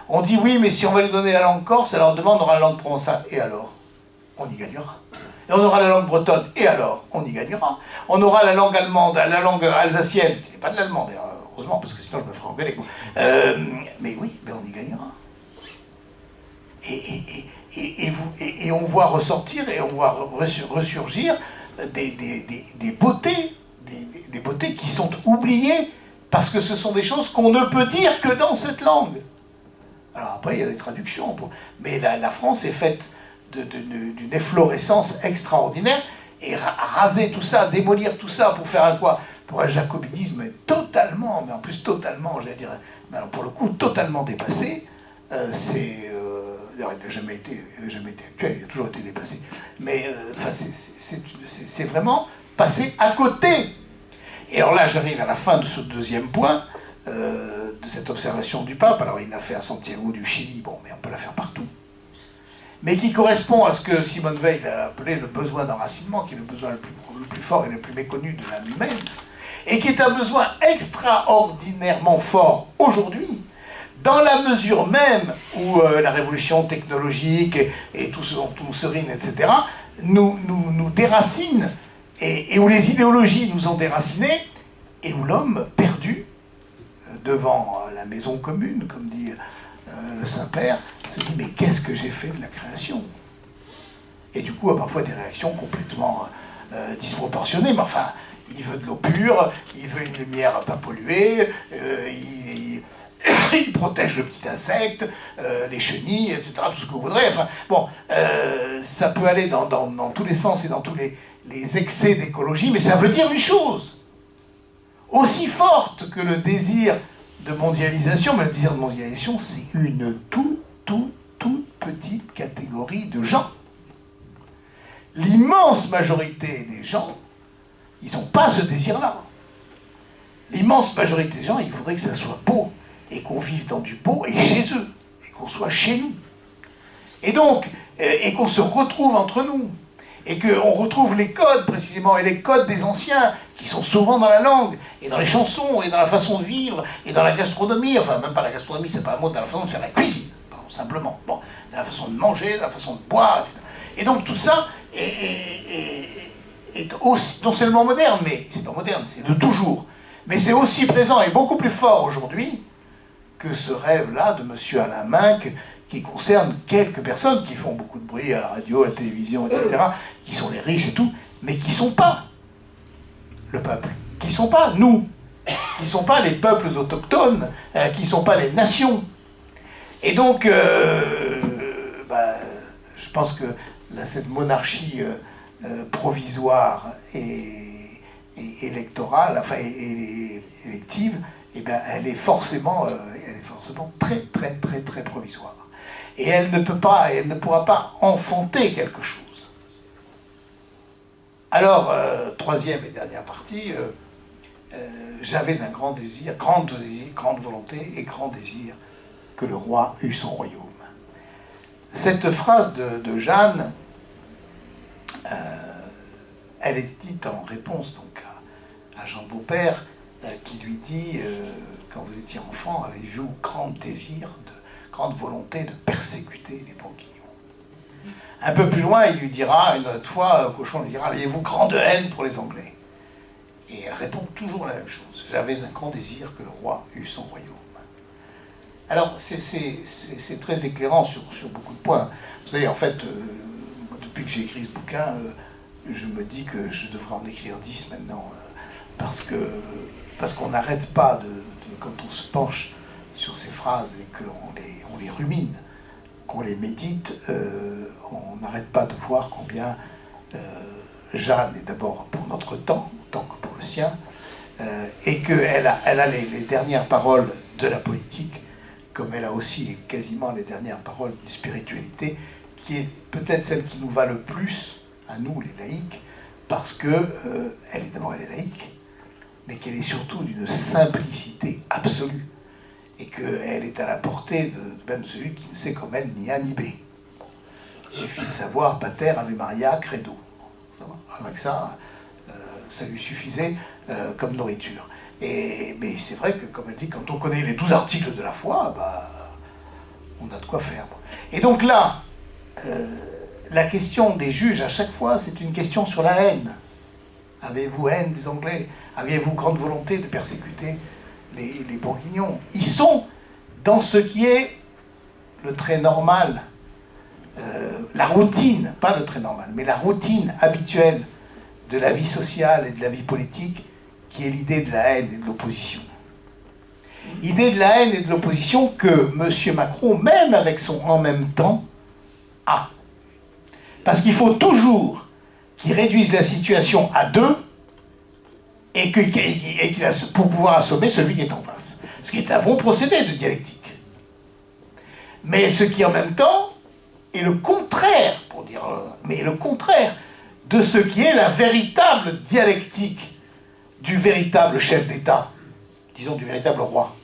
On dit oui, mais si on va lui donner la langue corse, alors demain on aura la langue provençale. Et alors? On y gagnera. Et on aura la langue bretonne. Et alors? On y gagnera. On aura la langue allemande, la langue alsacienne, qui n'est pas de l'allemand d'ailleurs, heureusement, parce que sinon je me ferais engueuler. Mais oui, mais on y gagnera. Et on voit ressortir et on voit ressurgir des beautés, des beautés qui sont oubliées, parce que ce sont des choses qu'on ne peut dire que dans cette langue. Alors après, il y a des traductions, mais la France est faite d'une efflorescence extraordinaire, et raser tout ça, démolir tout ça pour faire un quoi? Pour un jacobinisme totalement, mais en plus totalement, j'allais dire, pour le coup, totalement dépassé, d'ailleurs, il n'a jamais été actuel, il a toujours été dépassé, mais c'est vraiment passé à côté. Et alors là, j'arrive à la fin de ce deuxième point, de cette observation du pape. Alors il l'a fait à Santiago du Chili, bon, mais on peut la faire partout. Mais qui correspond à ce que Simone Veil a appelé le besoin d'enracinement, qui est le besoin le plus fort et le plus méconnu de l'âme humaine, et qui est un besoin extraordinairement fort aujourd'hui, dans la mesure même où la révolution technologique et tout ce dont on serine, etc., nous déracine, et où les idéologies nous ont déracinés, et où l'homme perdu, devant la maison commune, comme dit le Saint-Père, se dit, mais qu'est-ce que j'ai fait de la création? Et du coup, a parfois des réactions complètement disproportionnées, mais enfin, il veut de l'eau pure, il veut une lumière pas polluée, il protège le petit insecte, les chenilles, etc., tout ce que vous voudrez. Enfin, bon, ça peut aller dans tous les sens et dans tous les excès d'écologie, mais ça veut dire une chose aussi forte que le désir de mondialisation, mais le désir de mondialisation, c'est une toute petite catégorie de gens. L'immense majorité des gens, ils n'ont pas ce désir-là. L'immense majorité des gens, il faudrait que ça soit beau, et qu'on vive dans du beau, et chez eux, et qu'on soit chez nous. Et donc, et qu'on se retrouve entre nous, et qu'on retrouve les codes, précisément, et les codes des anciens, qui sont souvent dans la langue, et dans les chansons, et dans la façon de vivre, et dans la gastronomie, enfin, même pas la gastronomie, c'est pas un mot, dans la façon de faire la cuisine, pardon, simplement, bon, dans la façon de manger, dans la façon de boire, etc. Et donc, tout ça est aussi, non seulement moderne, mais c'est pas moderne, c'est de toujours, mais c'est aussi présent et beaucoup plus fort aujourd'hui que ce rêve-là de M. Alain Minc, qui concerne quelques personnes qui font beaucoup de bruit à la radio, à la télévision, etc., qui sont les riches et tout, mais qui ne sont pas le peuple, qui ne sont pas nous, qui ne sont pas les peuples autochtones, qui ne sont pas les nations. Et donc, je pense que cette monarchie provisoire et électorale, enfin, et élective, eh bien, elle est forcément très, très, très, très provisoire. Et elle ne pourra pas enfanter quelque chose. Alors, troisième et dernière partie, j'avais un grand désir, grande volonté et grand désir que le roi eût son royaume. Cette phrase de Jeanne elle est dite en réponse donc à Jean Beaupère, qui lui dit quand vous étiez enfant, avez-vous grand désir, grande volonté de persécuter les Bourguignons? Un peu plus loin, il lui dira, une autre fois, Cochon lui dira, avez-vous grande haine pour les Anglais? Et elle répond toujours la même chose. J'avais un grand désir que le roi eût son royaume. Alors, c'est très éclairant sur beaucoup de points. Vous savez, en fait, depuis que j'ai écrit ce bouquin, je me dis que je devrais en écrire 10 maintenant, parce qu'on n'arrête pas quand on se penche sur ces phrases et qu'on les rumine, qu'on les médite, on n'arrête pas de voir combien Jeanne est d'abord pour notre temps, autant que pour le sien, et qu'elle a les dernières paroles de la politique, comme elle a aussi quasiment les dernières paroles d'une spiritualité, qui est peut-être celle qui nous va le plus, à nous les laïcs, parce que elle est laïque, mais qu'elle est surtout d'une simplicité absolue, et qu'elle est à la portée de même celui qui ne sait comme elle ni A ni B. Il suffit de savoir Pater, Ave Maria, Credo. Avec ça, ça lui suffisait comme nourriture. Mais c'est vrai que, comme elle dit, quand on connaît les 12 articles de la foi, on a de quoi faire. Et donc là, la question des juges, à chaque fois, c'est une question sur la haine. Avez-vous haine des Anglais? Aviez-vous grande volonté de persécuter les Bourguignons? Ils sont dans ce qui est le trait normal, la routine, pas le trait normal, mais la routine habituelle de la vie sociale et de la vie politique, qui est l'idée de la haine et de l'opposition. Idée de la haine et de l'opposition que M. Macron, même avec son en même temps, a. Parce qu'il faut toujours qu'il réduise la situation à deux et qu'il a pour pouvoir assommer celui qui est en face. Ce qui est un bon procédé de dialectique. Mais ce qui en même temps est le contraire, mais le contraire de ce qui est la véritable dialectique du véritable chef d'État, disons du véritable roi.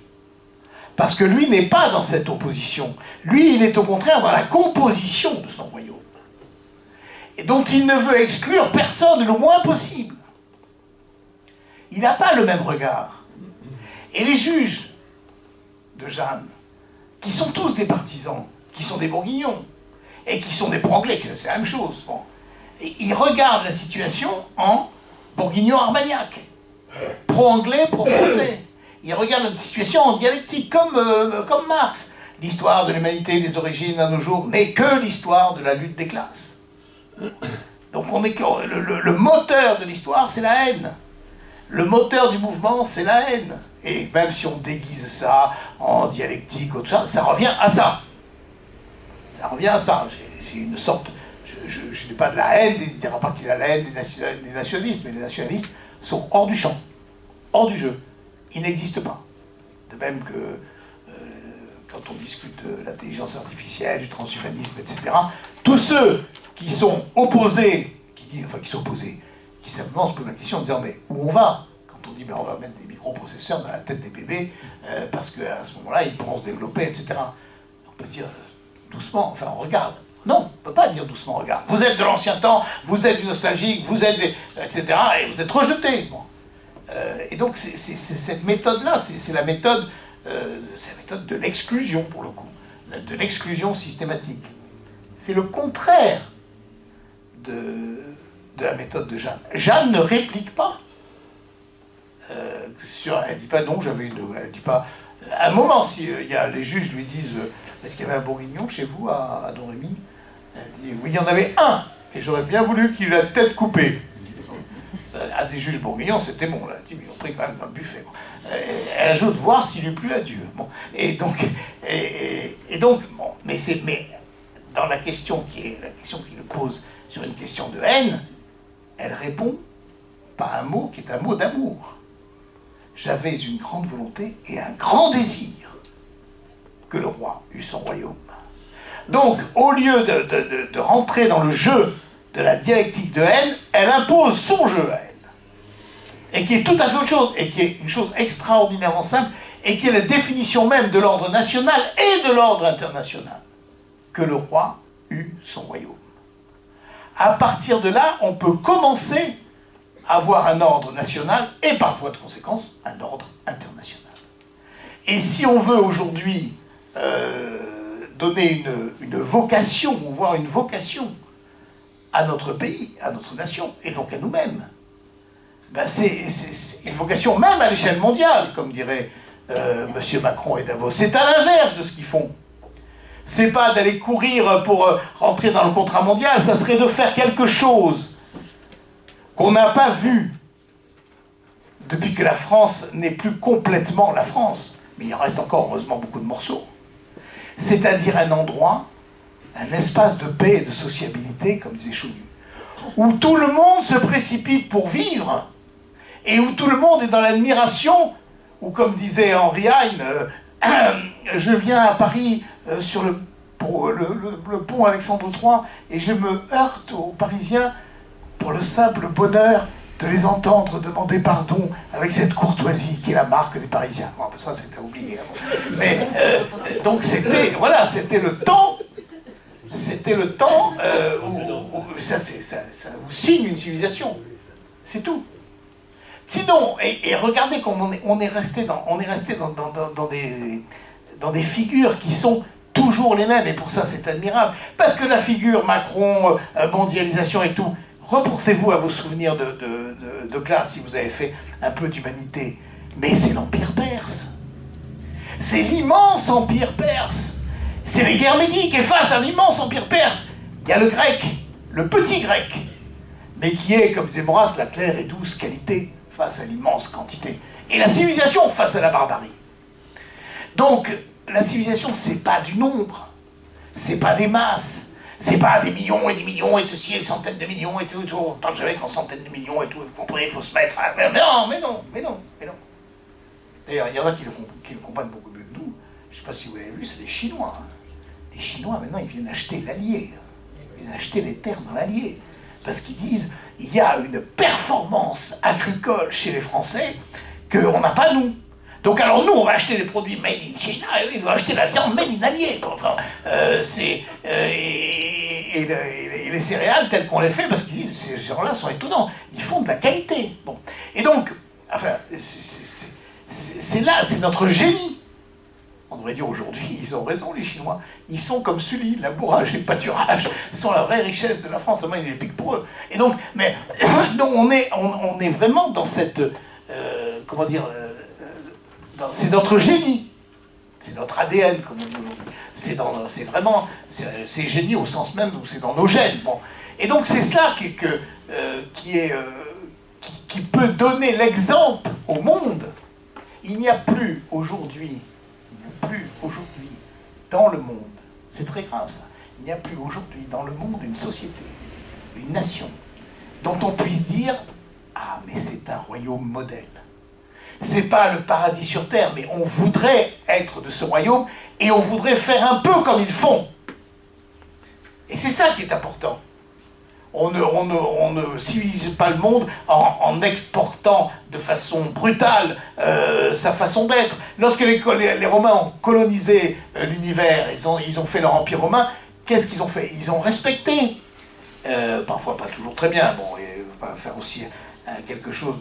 Parce que lui n'est pas dans cette opposition. Lui, il est au contraire dans la composition de son royaume. Et dont il ne veut exclure personne le moins possible. Il n'a pas le même regard. Et les juges de Jeanne, qui sont tous des partisans, qui sont des Bourguignons, et qui sont des pro-anglais, c'est la même chose, bon. Et ils regardent la situation en Bourguignon-Armagnac. Pro-anglais, pro-français. Ils regardent la situation en dialectique, comme Marx. L'histoire de l'humanité des origines à nos jours n'est que l'histoire de la lutte des classes. Donc le moteur de l'histoire, c'est la haine. Le moteur du mouvement, c'est la haine. Et même si on déguise ça en dialectique, ou tout ça, ça revient à ça. Ça revient à ça. J'ai une sorte... Je n'ai pas de la haine, il ne dira pas qu'il a la haine des nationalistes, mais les nationalistes sont hors du champ, hors du jeu. Ils n'existent pas. De même que quand on discute de l'intelligence artificielle, du transhumanisme, etc., tous ceux qui sont opposés, qui simplement se posent la question en disant mais où on va? Quand on dit mais on va mettre des microprocesseurs dans la tête des bébés, parce qu'à ce moment-là, ils pourront se développer, etc. On peut dire doucement, enfin on regarde. Non, on ne peut pas dire doucement, regarde. Vous êtes de l'ancien temps, vous êtes du nostalgique, vous êtes des... etc. Et vous êtes rejetés. Bon. Et donc, c'est cette méthode-là, c'est la méthode de l'exclusion, pour le coup. De l'exclusion systématique. C'est le contraire de la méthode de Jeanne. Jeanne ne réplique pas. Elle ne dit pas non, j'avais une... Elle dit pas... À un moment, si les juges lui disent est-ce qu'il y avait un Bourguignon chez vous, à Domremy? Elle dit oui, il y en avait un, et j'aurais bien voulu qu'il ait la tête coupée. À des juges bourguignons, c'était bon, là. Ils ont pris quand même dans le buffet. Bon. Elle ajoute voir s'il lui plut à Dieu. Bon. Et donc, bon, mais dans la question qu'il pose sur une question de haine, elle répond par un mot qui est un mot d'amour. J'avais une grande volonté et un grand désir que le roi eût son royaume. Donc, au lieu de rentrer dans le jeu de la dialectique de haine, elle impose son jeu à elle. Et qui est tout à fait autre chose, et qui est une chose extraordinairement simple, et qui est la définition même de l'ordre national et de l'ordre international. Que le roi eût son royaume. à partir de là, on peut commencer à avoir un ordre national et par voie de conséquence, un ordre international. Et si on veut aujourd'hui donner une vocation, voire une vocation à notre pays, à notre nation, et donc à nous-mêmes, ben c'est une vocation même à l'échelle mondiale, comme dirait M. Macron et Davos. C'est à l'inverse de ce qu'ils font. C'est pas d'aller courir pour rentrer dans le contrat mondial, ça serait de faire quelque chose qu'on n'a pas vu depuis que la France n'est plus complètement la France. Mais il en reste encore, heureusement, beaucoup de morceaux. C'est-à-dire un endroit, un espace de paix et de sociabilité, comme disait Chaunu, où tout le monde se précipite pour vivre, et où tout le monde est dans l'admiration, ou comme disait Henri Heine, je viens à Paris sur le pont Alexandre III, et je me heurte aux Parisiens pour le simple bonheur de les entendre demander pardon avec cette courtoisie qui est la marque des Parisiens. Bon, ça, c'était oublié. Mais, donc, c'était le temps. C'était le temps où ça vous signe une civilisation. C'est tout. Sinon, et regardez comme on est resté dans des figures qui sont toujours les mêmes, et pour ça c'est admirable. Parce que la figure Macron, mondialisation et tout, reportez-vous à vos souvenirs de classe si vous avez fait un peu d'humanité. Mais c'est l'Empire perse. C'est l'immense Empire perse. C'est les guerres médiques, et face à l'immense Empire perse, il y a le grec, le petit grec, mais qui est, comme disait Maurras, la claire et douce qualité face à l'immense quantité. Et la civilisation face à la barbarie. Donc, la civilisation, c'est pas du nombre, c'est pas des masses, c'est pas des millions et ceci et des centaines de millions et tout. On parle jamais qu'en centaines de millions et tout, vous comprenez, il faut se mettre à... Mais non. D'ailleurs, il y en a qui le comprennent beaucoup mieux que nous. Je ne sais pas si vous l'avez vu, c'est les Chinois. Les Chinois, maintenant, ils viennent acheter l'Allier. Ils viennent acheter les terres dans l'Allier. Parce qu'ils disent, il y a une performance agricole chez les Français qu'on n'a pas nous. Donc alors nous, on va acheter des produits made in China, et ils vont acheter la viande made in Allier. Enfin, et les céréales telles qu'on les fait, parce que ces gens-là sont étonnants. Ils font de la qualité. Bon. Et donc, enfin, c'est là, c'est notre génie. On devrait dire aujourd'hui, ils ont raison les Chinois. Ils sont comme Sully, labourage et pâturage sont la vraie richesse de la France. Seulement, il est pique pour eux. Et donc, mais donc on est vraiment dans cette, comment dire, c'est notre génie, c'est notre ADN comme on dit aujourd'hui. C'est génie au sens même où c'est dans nos gènes. Bon. Et donc c'est cela qui peut donner l'exemple au monde. Il n'y a plus aujourd'hui dans le monde, c'est très grave ça, il n'y a plus aujourd'hui dans le monde une société, une nation, dont on puisse dire « Ah, mais c'est un royaume modèle ». C'est pas le paradis sur terre, mais on voudrait être de ce royaume, et on voudrait faire un peu comme ils font. Et c'est ça qui est important. On ne civilise pas le monde en exportant de façon brutale sa façon d'être. Lorsque les Romains ont colonisé l'univers, ils ont fait leur empire romain, qu'est-ce qu'ils ont fait? Ils ont respecté, parfois pas toujours très bien, bon, et on va faire aussi quelque chose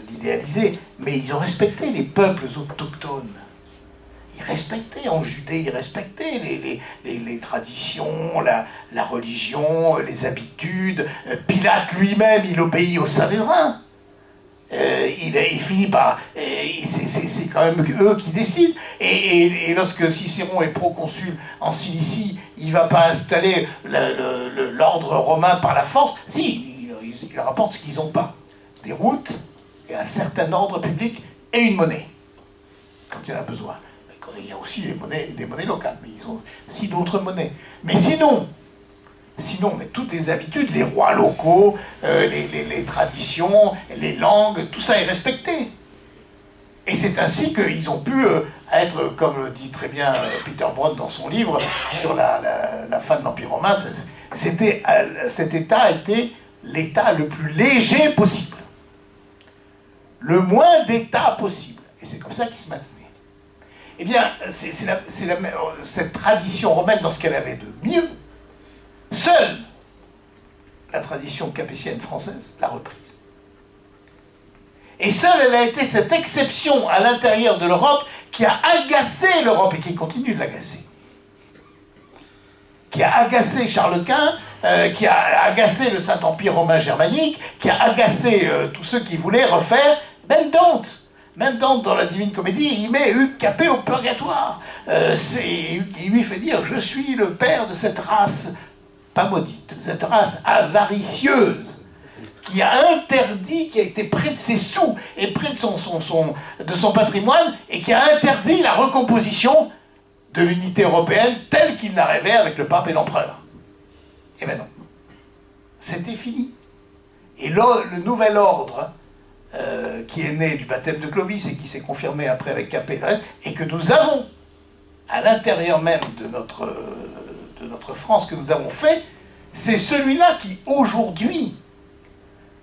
d'idéalisé, mais ils ont respecté les peuples autochtones. Ils respectaient en Judée, ils respectaient les traditions, la religion, les habitudes. Pilate lui-même, il obéit au Sanhédrin. Il finit par... c'est quand même eux qui décident. Et lorsque Cicéron est proconsul en Cilicie, il ne va pas installer l'ordre romain par la force. Si, il rapporte ce qu'ils n'ont pas. Des routes, et un certain ordre public, et une monnaie, quand il y en a besoin. Il y a aussi des monnaies locales, mais ils ont aussi d'autres monnaies. Mais sinon, mais toutes les habitudes, les rois locaux, les traditions, les langues, tout ça est respecté. Et c'est ainsi qu'ils ont pu être, comme le dit très bien Peter Brown dans son livre, sur la fin de l'Empire romain, cet État était l'État le plus léger possible. Le moins d'État possible. Et c'est comme ça qu'il se maintenait. Eh bien, cette tradition romaine, dans ce qu'elle avait de mieux, seule, la tradition capétienne française l'a reprise. Et seule elle a été cette exception à l'intérieur de l'Europe qui a agacé l'Europe et qui continue de l'agacer. Qui a agacé Charles Quint, qui a agacé le Saint-Empire romain germanique, qui a agacé tous ceux qui voulaient refaire, même Dante. Même Dante, dans la Divine Comédie, il met Hugues Capet au purgatoire. Il lui fait dire « Je suis le père de cette race, pas maudite, cette race avaricieuse, qui a interdit, qui a été près de ses sous et près de son patrimoine, et qui a interdit la recomposition de l'unité européenne telle qu'il la rêvait avec le pape et l'empereur. » Eh bien non. C'était fini. Et le nouvel ordre qui est né du baptême de Clovis et qui s'est confirmé après avec Capet, et que nous avons à l'intérieur même de notre France, que nous avons fait, c'est celui-là qui, aujourd'hui,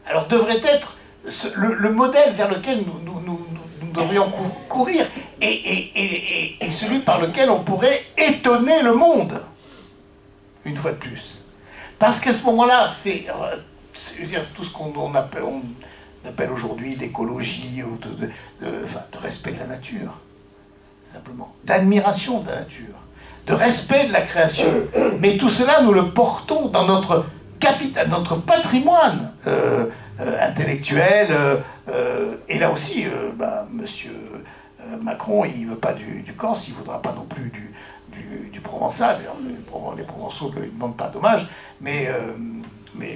alors devrait être le modèle vers lequel nous devrions courir, et celui par lequel on pourrait étonner le monde, une fois de plus. Parce qu'à ce moment-là, c'est tout ce qu'on appelle aujourd'hui l'écologie, ou de respect de la nature, simplement, d'admiration de la nature, de respect de la création. Mais tout cela, nous le portons dans notre capital, notre patrimoine intellectuel. Et là aussi, monsieur Macron, il ne veut pas du corse, il ne voudra pas non plus du provençal. Les provençaux ne lui demandent pas dommage, mais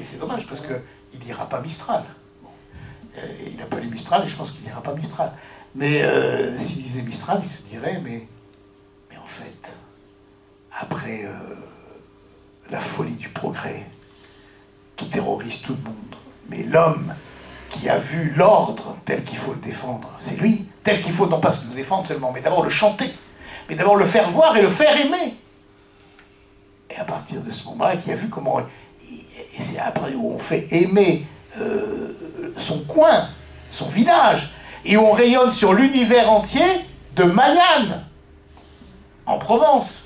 c'est dommage parce qu'il n'ira pas Mistral. Il n'a pas lu Mistral et je pense qu'il n'ira pas Mistral. Mais s'il lisait Mistral, il se dirait, mais en fait, après la folie du progrès qui terrorise tout le monde, mais l'homme qui a vu l'ordre tel qu'il faut le défendre, c'est lui, tel qu'il faut non pas le défendre seulement, mais d'abord le chanter, mais d'abord le faire voir et le faire aimer. Et à partir de ce moment-là, qui a vu comment... Et c'est après où on fait aimer son coin, son village, et où on rayonne sur l'univers entier de Mayenne, en Provence.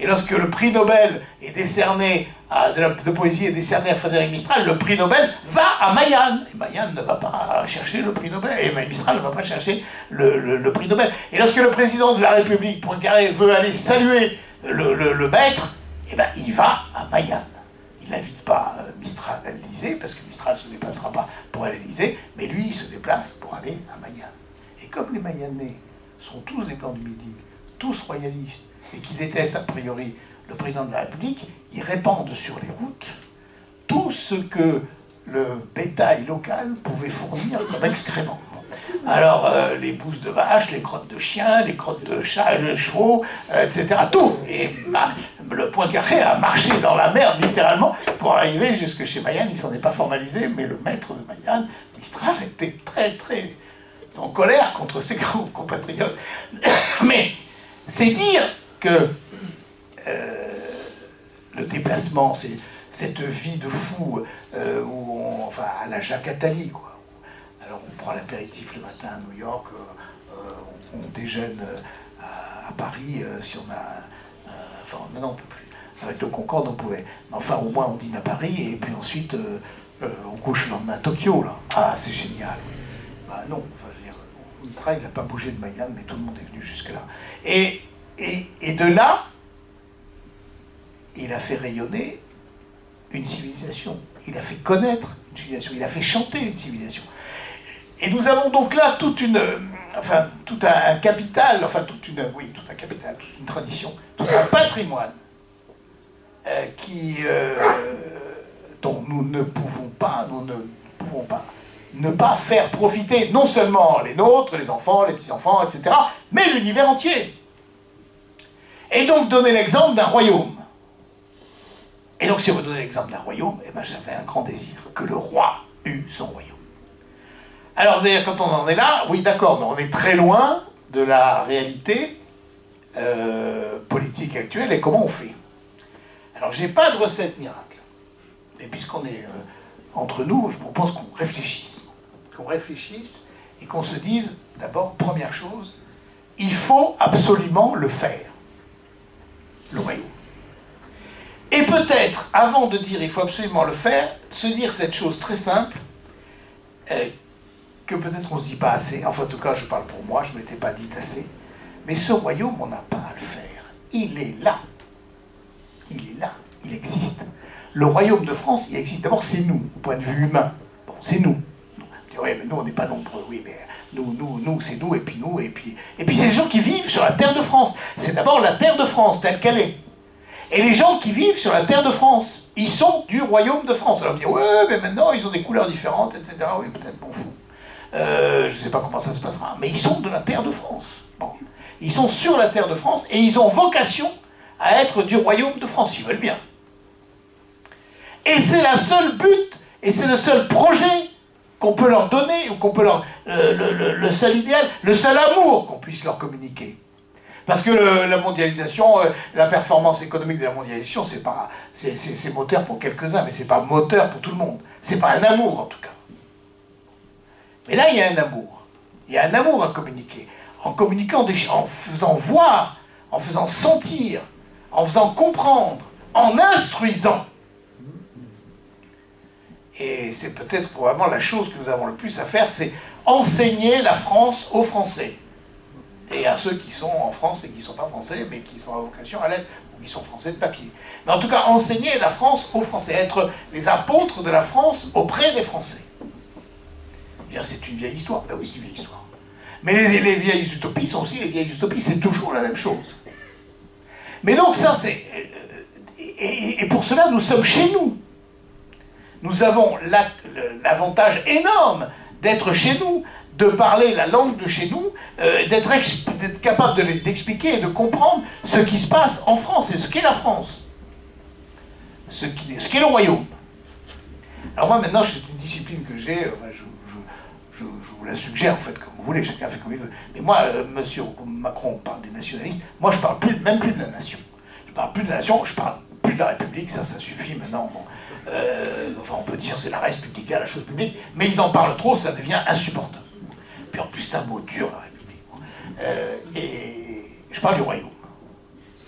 Et lorsque le prix Nobel est décerné de poésie est décerné à Frédéric Mistral, le prix Nobel va à Mayenne. Et Mayenne ne va pas chercher le prix Nobel, et Mistral ne va pas chercher le prix Nobel. Et lorsque le président de la République, Poincaré, veut aller saluer le maître, eh ben, il va à Mayenne. Il n'invite pas Mistral à l'Élysée, parce que Mistral ne se déplacera pas pour aller à l'Élysée, mais lui, il se déplace pour aller à Mayenne. Et comme les Mayennais sont tous des Blancs du Midi, tous royalistes, et qui détestent a priori le président de la République, ils répandent sur les routes tout ce que le bétail local pouvait fournir comme excréments. Alors, les bousses de vache, les crottes de chiens, les crottes de chevaux, etc. Tout. Et le Poincaré a marché dans la merde, littéralement, pour arriver jusque chez Mayenne. Il s'en est pas formalisé, mais le maître de Mayenne, Mistral, était très, très en colère contre ses compatriotes. Mais c'est dire que le déplacement, c'est cette vie de fou, enfin, à la Jacques Attali, quoi. Alors on prend l'apéritif le matin à New York, on déjeune à Paris, si on a... enfin, maintenant on ne peut plus. Avec le Concorde, on pouvait. Mais enfin, au moins, on dîne à Paris, et puis ensuite, on couche le lendemain à Tokyo, là. Ah, c'est génial. Bah non, enfin, je veux dire, Mistral, il n'a pas bougé de Mayenne, mais tout le monde est venu jusque-là. Et de là, il a fait rayonner une civilisation. Il a fait connaître une civilisation. Il a fait chanter une civilisation. Et nous avons donc là tout un capital, toute une tradition, tout un patrimoine dont nous ne pouvons pas ne pas faire profiter non seulement les nôtres, les enfants, les petits-enfants, etc., mais l'univers entier. Et donc donner l'exemple d'un royaume. Et donc si on veut donner l'exemple d'un royaume, eh ben, j'avais un grand désir, que le roi eût son royaume. Alors, quand on en est là, oui, d'accord, mais on est très loin de la réalité politique actuelle, et comment on fait? Alors, je n'ai pas de recette miracle. Et puisqu'on est entre nous, je propose qu'on réfléchisse. Et qu'on se dise, d'abord, première chose, il faut absolument le faire, le royaume. Et Et peut-être, avant de dire il faut absolument le faire, se dire cette chose très simple, que peut-être on ne se dit pas assez, enfin en tout cas je parle pour moi, je ne m'étais pas dit assez, mais ce royaume, on n'a pas à le faire. Il est là. Il est là. Il existe. Le royaume de France, il existe. D'abord, c'est nous, au point de vue humain. Bon, c'est nous. On dit, oui, mais nous, on n'est pas nombreux. Oui, mais nous, c'est nous, et puis nous, et puis c'est les gens qui vivent sur la terre de France. C'est d'abord la terre de France, telle qu'elle est. Et les gens qui vivent sur la terre de France, ils sont du royaume de France. Alors on me dit, ouais, mais maintenant, ils ont des couleurs différentes, etc. Oui, peut-être, m'en fous. Je ne sais pas comment ça se passera. Mais ils sont de la terre de France. Bon. Ils sont sur la terre de France, et ils ont vocation à être du royaume de France, ils veulent bien. Et c'est la seule but, et c'est le seul projet qu'on peut leur donner, ou qu'on peut leur... le seul idéal, le seul amour qu'on puisse leur communiquer. Parce que la mondialisation, la performance économique de la mondialisation, c'est moteur pour quelques-uns, mais c'est pas moteur pour tout le monde. C'est pas un amour, en tout cas. Mais là, il y a un amour. Il y a un amour à communiquer. En communiquant, en faisant voir, en faisant sentir, en faisant comprendre, en instruisant. Et c'est peut-être probablement la chose que nous avons le plus à faire, c'est enseigner la France aux Français. Et à ceux qui sont en France et qui ne sont pas français, mais qui sont à vocation à l'être, ou qui sont français de papier. Mais en tout cas, enseigner la France aux Français, être les apôtres de la France auprès des Français. Bien, c'est une vieille histoire. Ben oui, c'est une vieille histoire. Mais les vieilles utopies sont aussi les vieilles utopies, c'est toujours la même chose. Mais donc ça, c'est... Et pour cela, nous sommes chez nous. Nous avons l'avantage énorme d'être chez nous, de parler la langue de chez nous, d'être capable d'expliquer et de comprendre ce qui se passe en France et ce qu'est la France. Ce qu'est le royaume. Alors moi, maintenant, c'est une discipline que j'ai, je vous la suggère, en fait, comme vous voulez, chacun fait comme il veut. Mais moi, monsieur Macron parle des nationalistes, moi je parle même plus de la nation. Je parle plus de la nation, je parle plus de la République, ça suffit maintenant. Bon. Enfin, on peut dire c'est la Respublica, la chose publique, mais ils en parlent trop, ça devient insupportable. Puis en plus, c'est un mot dur, la République. Et je parle du royaume.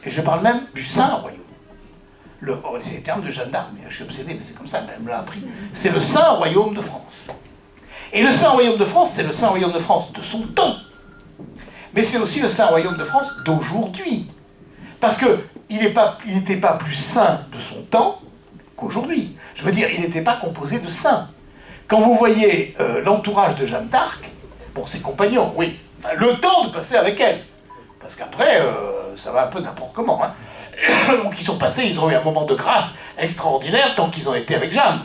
Et je parle même du Saint-Royaume. C'est les termes de Jeanne d'Arc, je suis obsédé, mais c'est comme ça, elle me l'a appris. C'est le Saint-Royaume de France. Et le Saint-Royaume de France, c'est le Saint-Royaume de France de son temps. Mais c'est aussi le Saint-Royaume de France d'aujourd'hui. Parce qu'il n'était pas plus saint de son temps qu'aujourd'hui. Je veux dire, il n'était pas composé de saints. Quand vous voyez l'entourage de Jeanne d'Arc, bon, ses compagnons, oui, enfin, le temps de passer avec elle. Parce qu'après, ça va un peu n'importe comment. Hein. Donc ils sont passés, ils ont eu un moment de grâce extraordinaire tant qu'ils ont été avec Jeanne.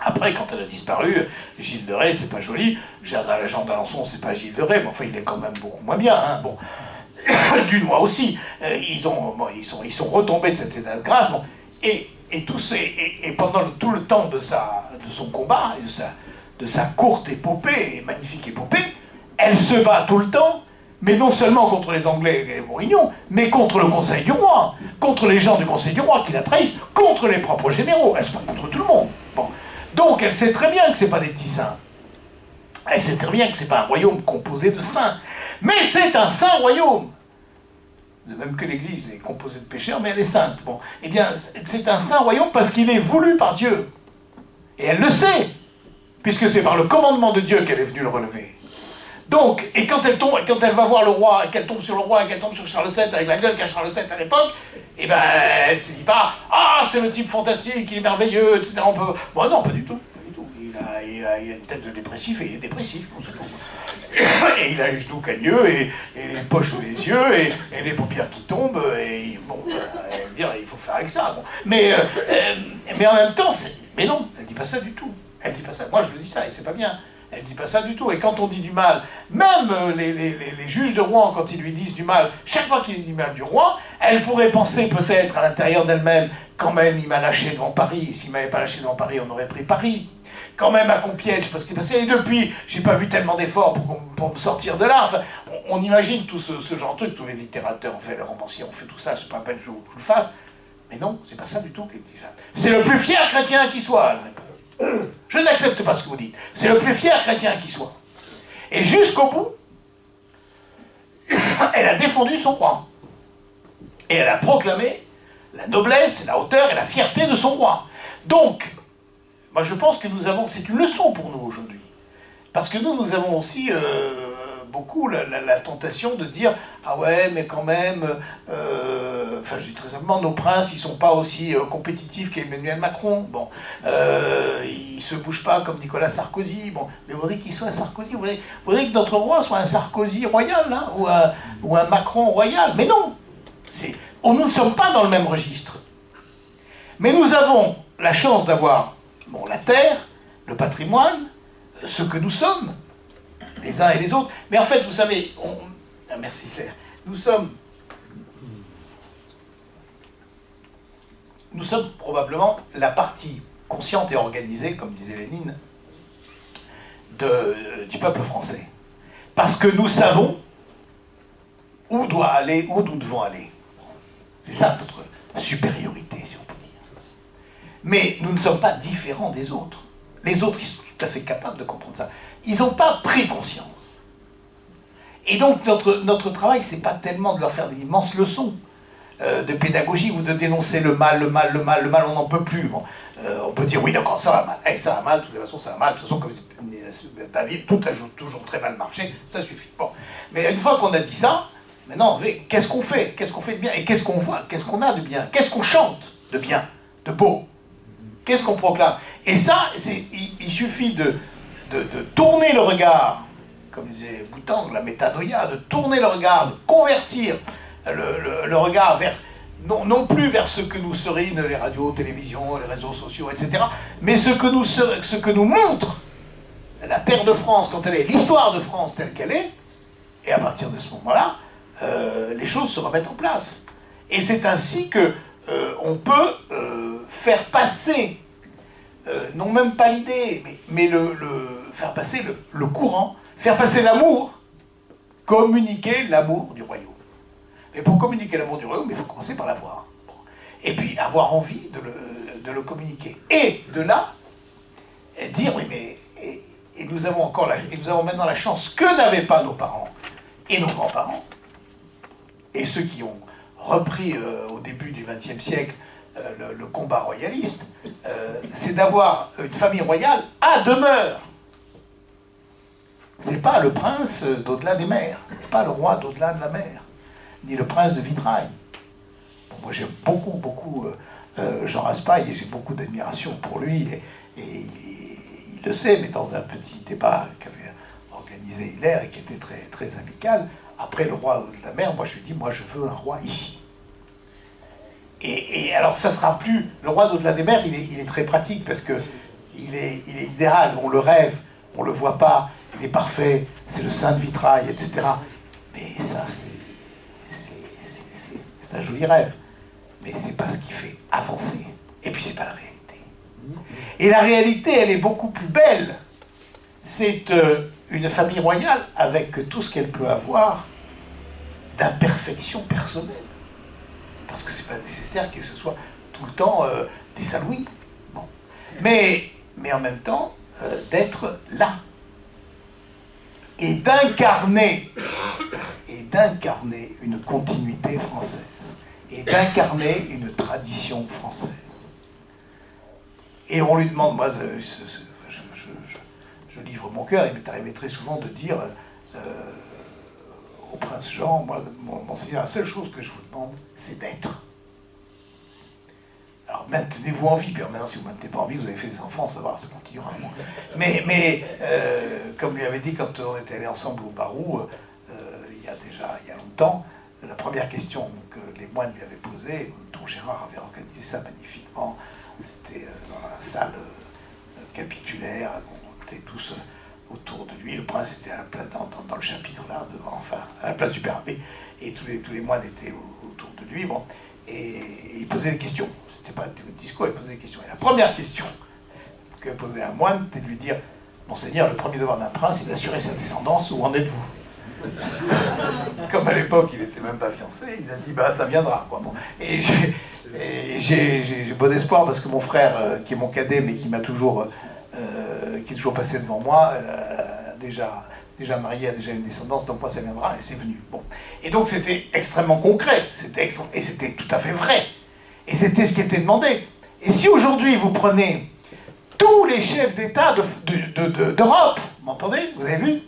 Après, quand elle a disparu, Gilles de Rais, c'est pas joli. Jean d'Alençon, c'est pas Gilles de Rais, mais enfin, il est quand même beaucoup moins bien. Hein. Bon. Dunois aussi. Ils sont retombés de cet état de grâce. Bon. Et pendant tout le temps de son combat, et de sa courte épopée, et magnifique épopée, elle se bat tout le temps, mais non seulement contre les Anglais et les Bourguignons, mais contre le Conseil du Roi, contre les gens du Conseil du Roi qui la trahissent, contre les propres généraux. Elle se bat contre tout le monde. Bon. Donc elle sait très bien que ce n'est pas des petits saints. Elle sait très bien que ce n'est pas un royaume composé de saints. Mais c'est un saint royaume. De même que l'Église est composée de pécheurs, mais elle est sainte. Bon. Eh bien, c'est un saint royaume parce qu'il est voulu par Dieu. Et elle le sait, puisque c'est par le commandement de Dieu qu'elle est venue le relever. Donc, et quand elle va voir le roi, et qu'elle tombe sur le roi, et qu'elle tombe sur Charles VII, avec la gueule qu'a Charles VII à l'époque, eh ben, elle ne se dit pas « Ah, c'est le type fantastique, il est merveilleux, etc. » Bon, non, pas du tout. Pas du tout. Il a une tête de dépressif, et il est dépressif, pour ce qu'on... Et il a les genoux cagneux, et les poches sous les yeux, et les paupières qui tombent, et bon, bien, il faut faire avec ça. Bon. Mais en même temps, mais non, elle ne dit pas ça du tout. Elle dit pas ça. Moi, je le dis ça, et c'est pas bien. Elle ne dit pas ça du tout. Et quand on dit du mal, même les juges de Rouen, quand ils lui disent du mal, chaque fois qu'il dit du mal du roi, elle pourrait penser peut-être à l'intérieur d'elle-même, quand même, il m'a lâché devant Paris, et s'il ne m'avait pas lâché devant Paris, on aurait pris Paris. Quand même à Compiègne, je sais pas ce qui est passé, et depuis, j'ai pas vu tellement d'efforts pour me sortir de là. Enfin, on imagine tout ce genre de truc, tous les littérateurs ont fait, les romanciers ont fait tout ça, c'est pas à peine que je le fasse. Mais non, c'est pas ça du tout qu'elle dit. C'est le plus fier chrétien qui soit, elle répond. Je n'accepte pas ce que vous dites. C'est le plus fier chrétien qui soit. Et jusqu'au bout, elle a défendu son roi. Et elle a proclamé la noblesse, la hauteur et la fierté de son roi. Donc, moi je pense que c'est une leçon pour nous aujourd'hui. Parce que nous avons aussi beaucoup la tentation de dire « Ah ouais, mais quand même, enfin je dis très simplement, nos princes, ils ne sont pas aussi compétitifs qu'Emmanuel Macron. Bon, ils ne se bougent pas comme Nicolas Sarkozy. Bon, mais vous voudriez qu'il soit un Sarkozy, vous voudriez que notre roi soit un Sarkozy royal, hein, ou un Macron royal. Mais non, nous ne sommes pas dans le même registre. Mais nous avons la chance d'avoir la terre, le patrimoine, ce que nous sommes, les uns et les autres. Mais en fait, vous savez, merci Claire, nous sommes probablement la partie consciente et organisée, comme disait Lénine, du peuple français. Parce que nous savons où nous devons aller. C'est ça notre supériorité, si on peut dire. Mais nous ne sommes pas différents des autres. Les autres, ils sont tout à fait capables de comprendre ça. Ils n'ont pas pris conscience. Et donc, notre travail, c'est pas tellement de leur faire des immenses leçons de pédagogie ou de dénoncer le mal, on n'en peut plus. Bon, on peut dire, oui, d'accord, ça va mal. Hey, ça va mal, de toute façon, ça va mal. De toute façon, comme David, tout a toujours très mal marché, ça suffit. Bon. Mais une fois qu'on a dit ça, maintenant, qu'est-ce qu'on fait? Qu'est-ce qu'on fait de bien? Et qu'est-ce qu'on voit? Qu'est-ce qu'on a de bien? Qu'est-ce qu'on chante de bien, de beau? Qu'est-ce qu'on proclame? Et ça, il suffit de tourner le regard, comme disait Boutang, la métanoïa, de tourner le regard, de convertir le regard vers, non plus vers ce que nous serinent les radios, télévisions, les réseaux sociaux, etc., mais ce que nous montre la terre de France quand elle est, l'histoire de France telle qu'elle est, et à partir de ce moment-là, les choses se remettent en place. Et c'est ainsi que on peut faire passer, non même pas l'idée, mais faire passer le courant, faire passer l'amour, communiquer l'amour du royaume. Mais pour communiquer l'amour du royaume, il faut commencer par l'avoir. Et puis avoir envie de le communiquer. Et de là, dire, oui, mais et nous avons maintenant la chance que n'avaient pas nos parents et nos grands-parents, et ceux qui ont repris au début du XXe siècle le combat royaliste, c'est d'avoir une famille royale à demeure. C'est pas le prince d'au-delà des mers, c'est pas le roi d'au-delà de la mer, ni le prince de Vitrailles. Bon, moi j'aime beaucoup Jean Raspail et j'ai beaucoup d'admiration pour lui, et il le sait, mais dans un petit débat qu'avait organisé Hilaire et qui était très, très amical, après le roi de la mer, moi je lui dis, moi je veux un roi ici. Et alors ça sera plus, le roi d'au-delà des mers, il est très pratique parce que il est idéal, on le rêve, on le voit pas, il est parfait, c'est le saint de Vitrailles, etc. Mais ça, c'est un joli rêve, mais c'est pas ce qui fait avancer. Et puis c'est pas la réalité. Et la réalité, elle est beaucoup plus belle. C'est une famille royale avec tout ce qu'elle peut avoir d'imperfection personnelle. Parce que c'est pas nécessaire que ce soit tout le temps des salouis. Bon. Mais en même temps, d'être là. Et d'incarner une continuité française. Et d'incarner une tradition française. Et on lui demande, moi, je livre mon cœur, il m'est arrivé très souvent de dire au prince Jean, moi, monseigneur, la seule chose que je vous demande, c'est d'être. Alors maintenez-vous en vie, puis maintenant si vous ne maintenez pas en vie, vous avez fait des enfants, ça va, ça continuera. Mais comme lui avait dit quand on était allés ensemble au Barou, il y a longtemps, la première question que les moines lui avaient posée, dont Gérard avait organisé ça magnifiquement, c'était dans la salle capitulaire, on était tous autour de lui, le prince était dans le chapitre là, devant, enfin, à la place du Père Abbé, et tous les moines étaient autour de lui, bon, et il posait des questions. C'était pas un discours, il posait des questions. Et la première question que posait un moine, c'était de lui dire, Monseigneur, le premier devoir d'un prince, c'est d'assurer sa descendance, où en êtes-vous? Comme à l'époque, il n'était même pas fiancé, il a dit, bah ça viendra, quoi. Bon. Et j'ai bon espoir, parce que mon frère, qui est mon cadet, mais qui est toujours passé devant moi, déjà marié, a déjà une descendance, donc moi ça viendra, et c'est venu. Bon. Et donc c'était extrêmement concret, et c'était tout à fait vrai. Et c'était ce qui était demandé. Et si aujourd'hui vous prenez tous les chefs d'État d'Europe, vous m'entendez? Vous avez vu?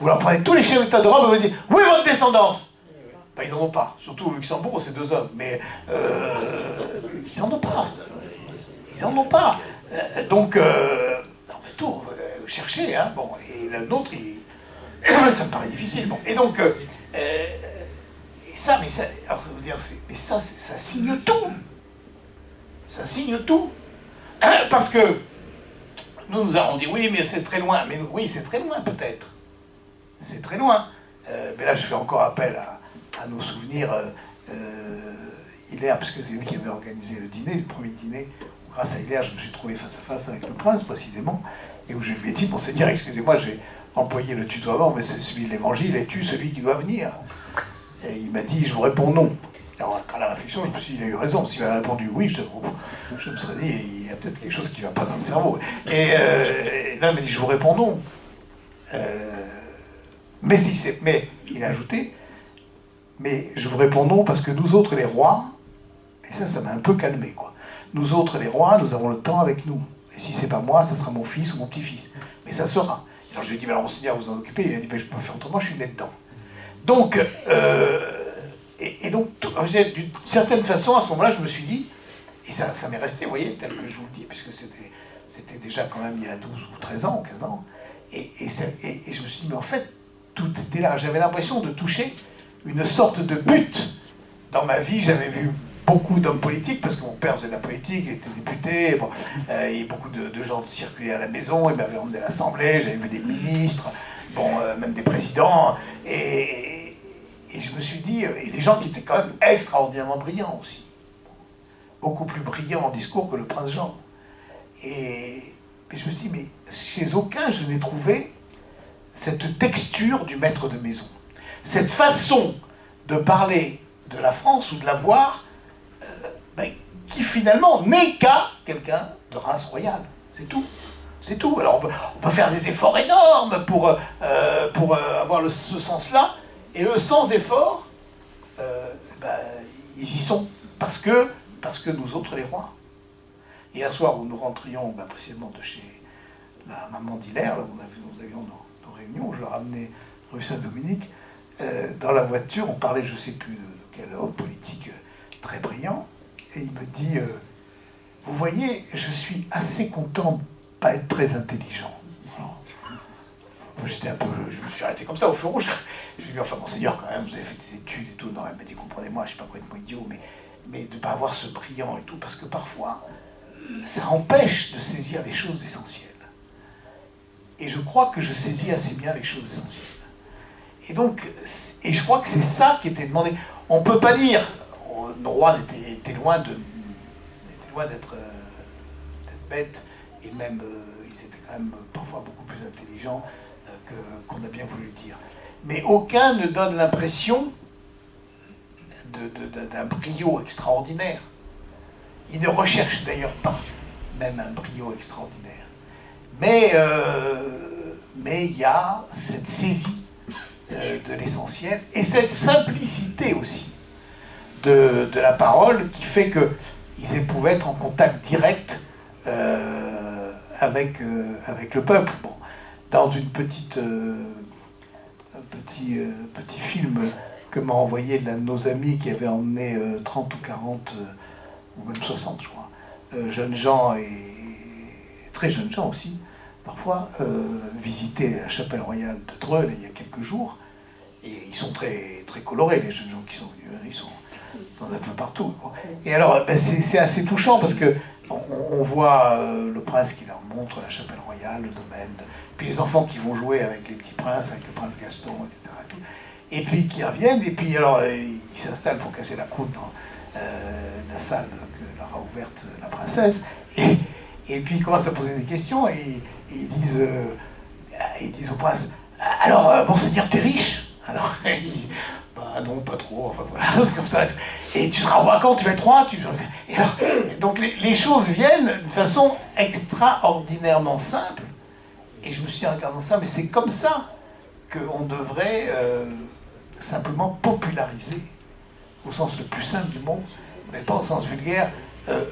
Vous leur prenez tous les chefs d'État d'Europe et vous leur dites, où est votre descendance? Ben, ils n'en ont pas. Surtout au Luxembourg, c'est 2 hommes. Mais ils n'en ont pas. Ils n'en ont pas. Donc, tout, chercher, hein. Bon, et le nôtre, ça me paraît difficile. Bon. Et donc, et ça, mais ça, alors ça veut dire, mais ça signe tout. Ça signe tout. Parce que nous avons dit, oui, mais c'est très loin. Mais oui, c'est très loin, peut-être. C'est très loin. Mais là, je fais encore appel à nos souvenirs. Hilaire, parce que c'est lui qui avait organisé le dîner, le premier dîner. Grâce à Hilaire, je me suis trouvé face à face avec le prince, précisément, et où je lui ai dit, Monseigneur, excusez-moi, j'ai employé le tutoiement, mais c'est celui de l'Évangile, es-tu celui qui doit venir? Et il m'a dit, je vous réponds non. Alors, à la réflexion, je me suis dit, il a eu raison. S'il m'avait répondu oui, je me serais dit, il y a peut-être quelque chose qui ne va pas dans le cerveau. Et là, il m'a dit, je vous réponds non. Mais il a ajouté, mais je vous réponds non parce que nous autres, les rois, et ça m'a un peu calmé, quoi. Nous autres, les rois, nous avons le temps avec nous. Et si c'est pas moi, ça sera mon fils ou mon petit-fils. Mais ça sera. Alors je lui ai dit, mais alors Monseigneur, vous en occupez. Il a dit, mais je peux pas faire autrement, je suis né dedans. Donc, donc, d'une certaine façon, à ce moment-là, je me suis dit, et ça m'est resté, vous voyez, tel que je vous le dis, puisque c'était déjà quand même il y a 12 ou 13 ans, 15 ans. Et je me suis dit, mais en fait, tout était là. J'avais l'impression de toucher une sorte de but. Dans ma vie, j'avais vu beaucoup d'hommes politiques, parce que mon père faisait de la politique, il était député, bon, il y a beaucoup de gens circulaient à la maison, il m'avait emmené à l'Assemblée, j'avais vu des ministres, bon, même des présidents, et je me suis dit, et des gens qui étaient quand même extraordinairement brillants aussi, beaucoup plus brillants en discours que le prince Jean. Et je me suis dit, mais chez aucun je n'ai trouvé cette texture du maître de maison, cette façon de parler de la France ou de la voir, qui finalement n'est qu'à quelqu'un de race royale. C'est tout. C'est tout. Alors on peut faire des efforts énormes pour avoir ce sens-là, et eux, sans effort, ils y sont. Parce que nous autres, les rois. Hier soir, où nous rentrions précisément de chez la maman d'Hilaire, là où nous avions nos réunions, je leur amenais rue Saint-Dominique, dans la voiture, on parlait, je ne sais plus de quel homme politique très brillant, et il me dit, vous voyez, je suis assez content de ne pas être très intelligent. J'étais un peu, je me suis arrêté comme ça au feu rouge. Je lui ai dit, enfin Monseigneur, quand même, vous avez fait des études et tout. Non, elle m'a dit, comprenez-moi, je ne suis pas complètement idiot, mais de ne pas avoir ce brillant et tout, parce que parfois, ça empêche de saisir les choses essentielles. Et je crois que je saisis assez bien les choses essentielles. Et donc, et je crois que c'est ça qui était demandé. On ne peut pas dire, nos rois étaient loin d'être bêtes, et même, ils étaient quand même parfois beaucoup plus intelligents qu'on a bien voulu le dire. Mais aucun ne donne l'impression d'un brio extraordinaire. Ils ne recherchent d'ailleurs pas même un brio extraordinaire. Mais il y a cette saisie de l'essentiel et cette simplicité aussi de la parole qui fait qu'ils pouvaient être en contact direct avec le peuple. Bon, dans un petit film que m'a envoyé l'un de nos amis qui avait emmené 30 ou 40 ou même 60, je crois, jeunes gens et très jeunes gens aussi, parfois, visiter la chapelle royale de Dreux il y a quelques jours, et ils sont très, très colorés, les jeunes gens qui sont venus, ils sont un peu partout. Et alors, c'est assez touchant parce que on voit le prince qui leur montre la chapelle royale, le domaine, puis les enfants qui vont jouer avec les petits princes, avec le prince Gaston, etc. Et puis qui reviennent, et puis alors ils s'installent pour casser la croûte dans la salle que leur a ouverte la princesse, et puis ils commencent à poser des questions, et ils disent au prince, alors Monseigneur, t'es riche? Alors il dit, bah non, pas trop, enfin voilà, comme ça. Et tu seras roi quand? Tu vas être roi? Et alors, donc les choses viennent d'une façon extraordinairement simple, et je me suis dit en regardant ça, mais c'est comme ça qu'on devrait simplement populariser, au sens le plus simple du mot, mais pas au sens vulgaire,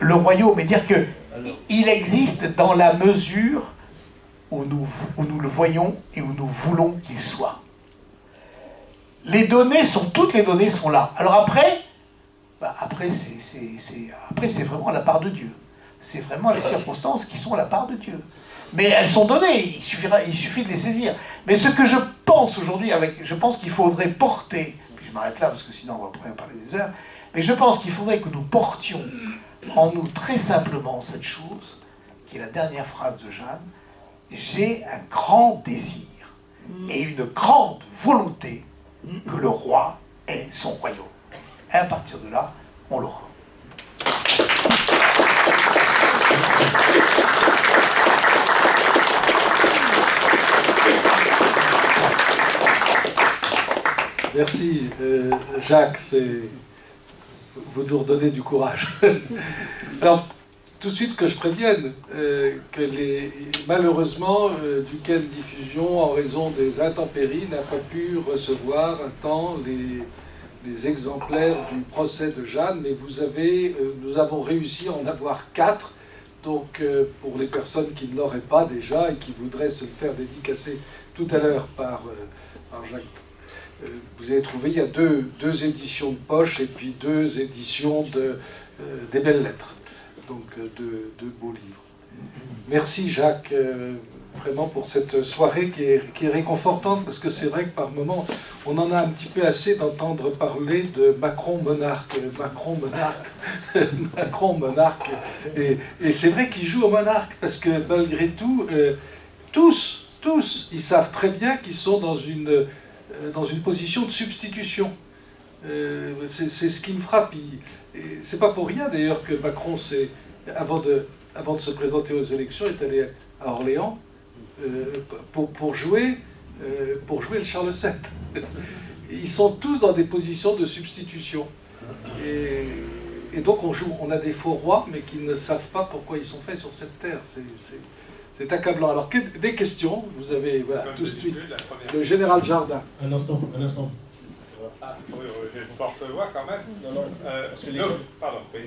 le royaume, et dire qu'il existe dans la mesure où nous le voyons et où nous voulons qu'il soit. Toutes les données sont là. Alors après, c'est vraiment la part de Dieu. C'est vraiment les circonstances qui sont la part de Dieu. Mais elles sont données, il suffit de les saisir. Mais ce que je pense aujourd'hui, je pense qu'il faudrait porter, puis je m'arrête là parce que sinon on va pouvoir parler des heures, mais je pense qu'il faudrait que nous portions en nous très simplement cette chose, qui est la dernière phrase de Jeanne: j'ai un grand désir et une grande volonté que le roi ait son royaume. Et à partir de là, on l'aura. Merci, Jacques, vous nous redonnez du courage. Alors, tout de suite que je prévienne que malheureusement, Duquesne Diffusion, en raison des intempéries, n'a pas pu recevoir à temps les exemplaires du procès de Jeanne, mais nous avons réussi à en avoir 4. Donc, pour les personnes qui ne l'auraient pas déjà et qui voudraient se le faire dédicacer tout à l'heure par Jacques, vous avez trouvé, il y a deux éditions de poche et puis 2 éditions des belles lettres. Donc, deux beaux livres. Merci, Jacques, vraiment pour cette soirée qui est réconfortante, parce que c'est vrai que par moments, on en a un petit peu assez d'entendre parler de Macron monarque, Macron monarque, Macron monarque. Et c'est vrai qu'il joue au monarque, parce que malgré tout, tous, ils savent très bien qu'ils sont dans une position de substitution. C'est ce qui me frappe. C'est pas pour rien d'ailleurs que Macron, avant de se présenter aux élections, est allé à Orléans pour jouer le Charles VII. Ils sont tous dans des positions de substitution. Et donc on a des faux rois, mais qui ne savent pas pourquoi ils sont faits sur cette terre. C'est accablant. Alors, des questions? Vous avez, voilà, tout de suite, le général Jardin. Un instant. Ah, oui, j'ai une porte-voix quand même. Non. Pardon, oui.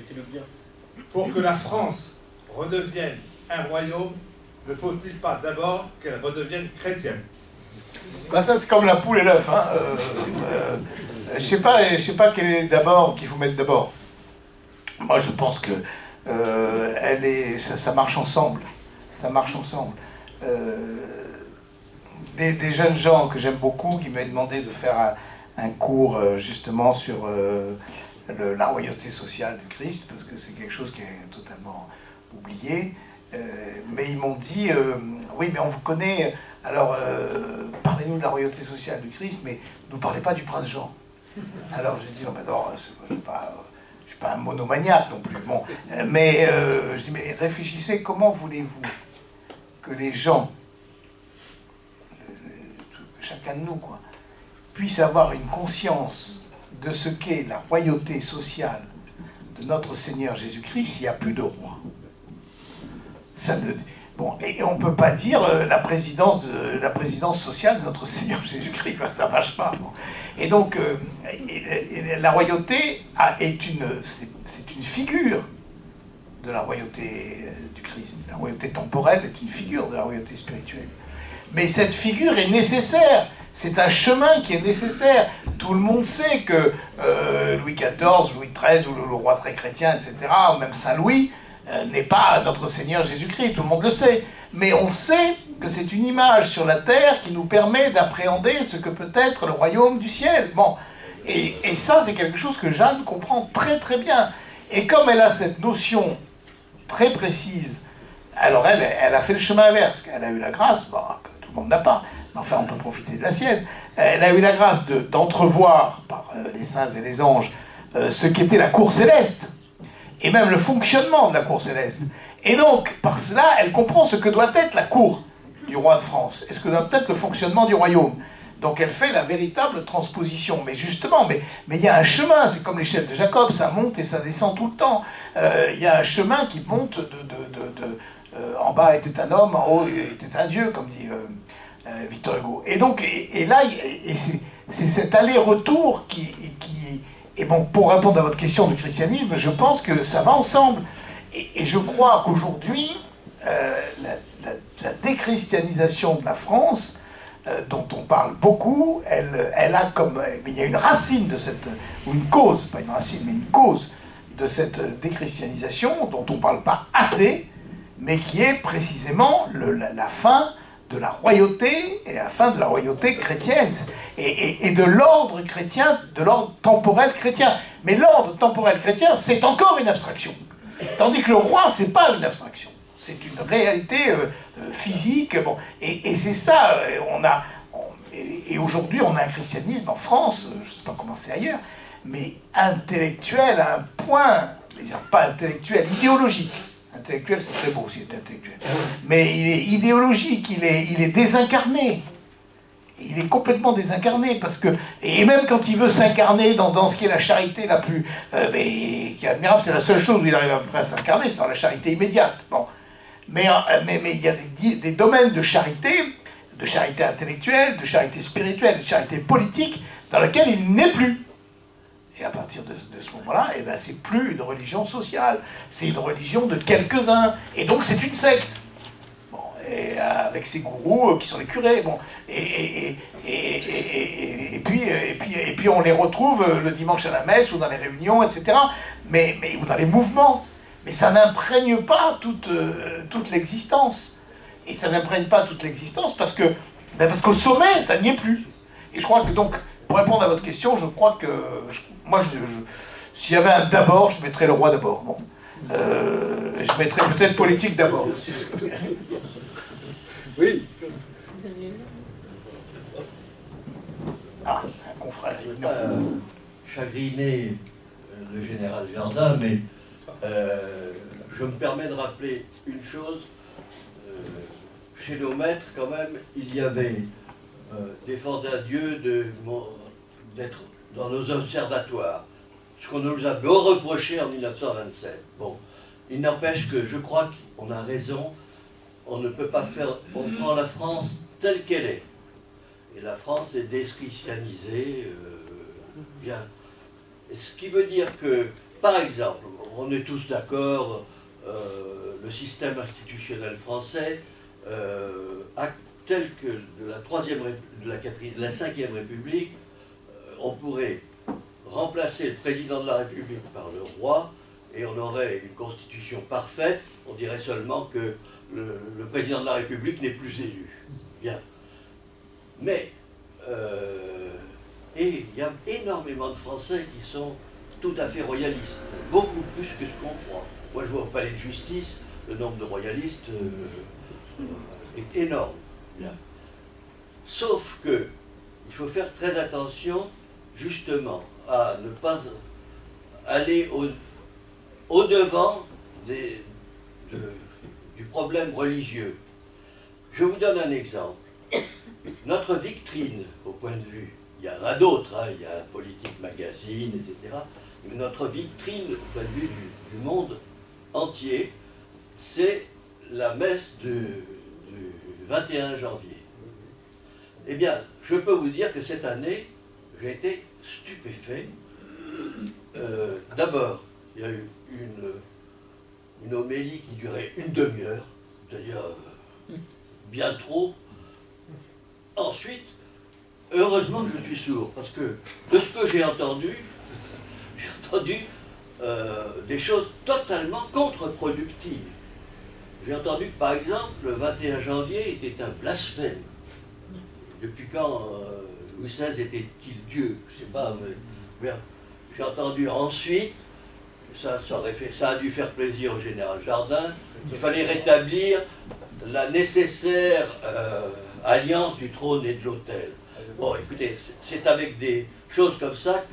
Pour que la France redevienne un royaume, ne faut-il pas d'abord qu'elle redevienne chrétienne? Ben ça, c'est comme la poule et l'œuf. Hein. Je sais pas quel est d'abord qu'il faut mettre d'abord. Moi, je pense que ça marche ensemble. Ça marche ensemble. Des jeunes gens que j'aime beaucoup qui m'avaient demandé de faire un cours justement sur la royauté sociale du Christ, parce que c'est quelque chose qui est totalement oublié. Mais ils m'ont dit, oui, mais on vous connaît, alors parlez-nous de la royauté sociale du Christ, mais ne nous parlez pas du prince Jean. Alors j'ai dit, oh, ben non, je ne suis pas un monomaniaque non plus. Bon, mais je dis, mais réfléchissez, comment voulez-vous que les gens, chacun de nous, quoi, puisse avoir une conscience de ce qu'est la royauté sociale de notre Seigneur Jésus-Christ s'il n'y a plus de roi. Bon, et on ne peut pas dire la présidence sociale de notre Seigneur Jésus-Christ, ça ne marche pas. Bon. Et donc, la royauté c'est une figure de la royauté du Christ. La royauté temporelle est une figure de la royauté spirituelle. Mais cette figure est nécessaire. C'est un chemin qui est nécessaire. Tout le monde sait que Louis XIV, Louis XIII, ou le roi très chrétien, etc., ou même Saint-Louis, n'est pas notre Seigneur Jésus-Christ. Tout le monde le sait. Mais on sait que c'est une image sur la terre qui nous permet d'appréhender ce que peut être le royaume du ciel. Bon. Et ça, c'est quelque chose que Jeanne comprend très très bien. Et comme elle a cette notion très précise, alors elle a fait le chemin inverse. Elle a eu la grâce, bon, que tout le monde n'a pas, mais enfin on peut profiter de la sienne. Elle a eu la grâce d'entrevoir par les saints et les anges ce qu'était la cour céleste, et même le fonctionnement de la cour céleste. Et donc, par cela, elle comprend ce que doit être la cour du roi de France, et ce que doit être le fonctionnement du royaume. Donc elle fait la véritable transposition. Mais justement, mais il y a un chemin, c'est comme l'échelle de Jacob, ça monte et ça descend tout le temps. Il y a un chemin qui monte en bas était un homme, en haut était un dieu, comme dit Victor Hugo. Et donc, et là, c'est cet aller-retour qui... et bon, pour répondre à votre question du christianisme, je pense que ça va ensemble. Et je crois qu'aujourd'hui, la déchristianisation de la France, dont on parle beaucoup, elle a comme... Il y a une racine de cette... ou une cause, pas une racine, mais une cause de cette déchristianisation dont on ne parle pas assez, mais qui est précisément la fin de la royauté, et la fin de la royauté chrétienne, et de l'ordre chrétien, de l'ordre temporel chrétien. Mais l'ordre temporel chrétien, c'est encore une abstraction. Tandis que le roi, c'est pas une abstraction. C'est une réalité physique. Bon. Et c'est ça, et aujourd'hui, on a un christianisme en France, je ne sais pas comment c'est ailleurs, mais intellectuel à un point, pas intellectuel, idéologique. Intellectuel, ce serait beau s'il était intellectuel. Mais il est idéologique, il est désincarné. Il est complètement désincarné, parce que... Et même quand il veut s'incarner dans ce qui est la charité la plus... qui est admirable, c'est la seule chose où il arrive à peu près à s'incarner, c'est dans la charité immédiate. Bon. Mais il y a des domaines de charité intellectuelle, de charité spirituelle, de charité politique, dans lesquels il n'est plus. Et à partir de ce moment-là, eh ben, c'est plus une religion sociale, c'est une religion de quelques-uns. Et donc c'est une secte. Bon, et avec ses gourous qui sont les curés. Bon, et puis on les retrouve le dimanche à la messe ou dans les réunions, etc. Ou dans les mouvements. Mais ça n'imprègne pas toute l'existence. Et ça n'imprègne pas toute l'existence parce qu'au sommet, ça n'y est plus. Et je crois que donc, pour répondre à votre question, je crois que... s'il y avait un d'abord, je mettrais le roi d'abord. Bon. Je mettrais peut-être politique d'abord. Oui. Ah, un confrère. Je ne veux pas chagriner le général Jardin, mais je me permets de rappeler une chose. Chez nos maîtres, quand même, il y avait défendu à Dieu d'être dans nos observatoires, ce qu'on nous a reproché en 1927. Bon, il n'empêche que je crois qu'on a raison, on ne peut pas faire... On prend la France telle qu'elle est. Et la France est déchristianisée, bien. Et ce qui veut dire que, par exemple, on est tous d'accord, le système institutionnel français, tel que de la 5e République, on pourrait remplacer le président de la République par le roi et on aurait une constitution parfaite. On dirait seulement que le président de la République n'est plus élu. Bien. Mais, et il y a énormément de Français qui sont tout à fait royalistes, beaucoup plus que ce qu'on croit. Moi je vois au palais de justice, le nombre de royalistes est énorme. Bien. Sauf que il faut faire très attention justement à ne pas aller au-devant du problème religieux. Je vous donne un exemple. Notre victrine, au point de vue, il y en a d'autres, hein, il y a Politique Magazine, etc. Mais notre vitrine, au point de vue du monde entier, c'est la messe du 21 janvier. Eh bien, je peux vous dire que cette année, j'ai été stupéfait. D'abord, il y a eu une homélie qui durait une demi-heure, c'est-à-dire bien trop. Ensuite, heureusement que je suis sourd, parce que de ce que j'ai entendu des choses totalement contre-productives. J'ai entendu que, par exemple, le 21 janvier était un blasphème. Depuis quand Louis XVI était-il Dieu? Je ne sais pas, mais j'ai entendu ensuite, ça a dû faire plaisir au général Jardin, qu'il fallait rétablir la nécessaire alliance du trône et de l'autel. Bon, écoutez, c'est avec des choses comme ça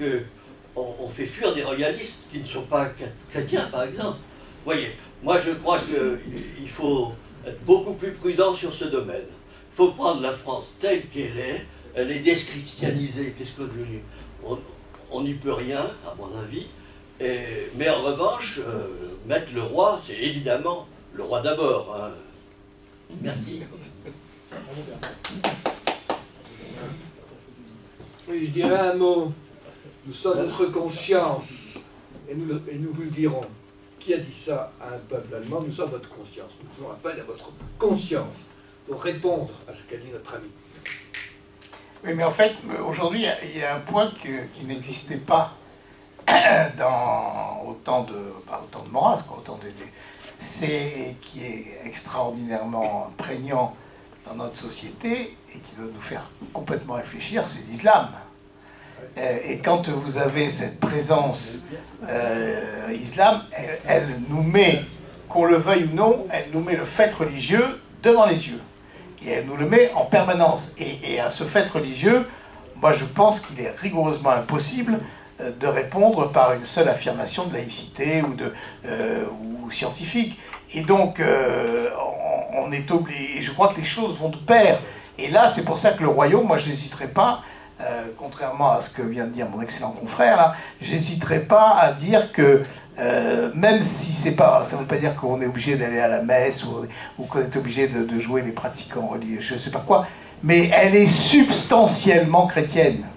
qu'on fait fuir des royalistes qui ne sont pas chrétiens, par exemple. Vous voyez, moi je crois qu'il faut être beaucoup plus prudent sur ce domaine. Il faut prendre la France telle qu'elle est, elle est déchristianisée, on n'y peut rien, à mon avis, mais en revanche, mettre le roi, c'est évidemment le roi d'abord. Hein. Merci. Oui, je dirais un mot. Nous sommes notre conscience, et nous vous le dirons. Qui a dit ça à un peuple allemand? Nous sommes votre conscience. Nous faisons appel à votre conscience pour répondre à ce qu'a dit notre ami. Oui, mais en fait, aujourd'hui, il y a un point qui n'existait pas dans autant de Maurras, quoi, c'est qui est extraordinairement prégnant dans notre société et qui doit nous faire complètement réfléchir, c'est l'islam. Et quand vous avez cette présence islam, elle nous met, qu'on le veuille ou non, elle nous met le fait religieux devant les yeux. Et elle nous le met en permanence. Et à ce fait religieux, moi je pense qu'il est rigoureusement impossible de répondre par une seule affirmation de laïcité ou scientifique. Et donc, on est obligé, je crois que les choses vont de pair. Et là, c'est pour ça que le royaume, moi je n'hésiterai pas, contrairement à ce que vient de dire mon excellent confrère, j'hésiterai pas à dire que même si c'est pas, ça ne veut pas dire qu'on est obligé d'aller à la messe ou qu'on est obligé de jouer les pratiquants religieux, je ne sais pas quoi, mais elle est substantiellement chrétienne.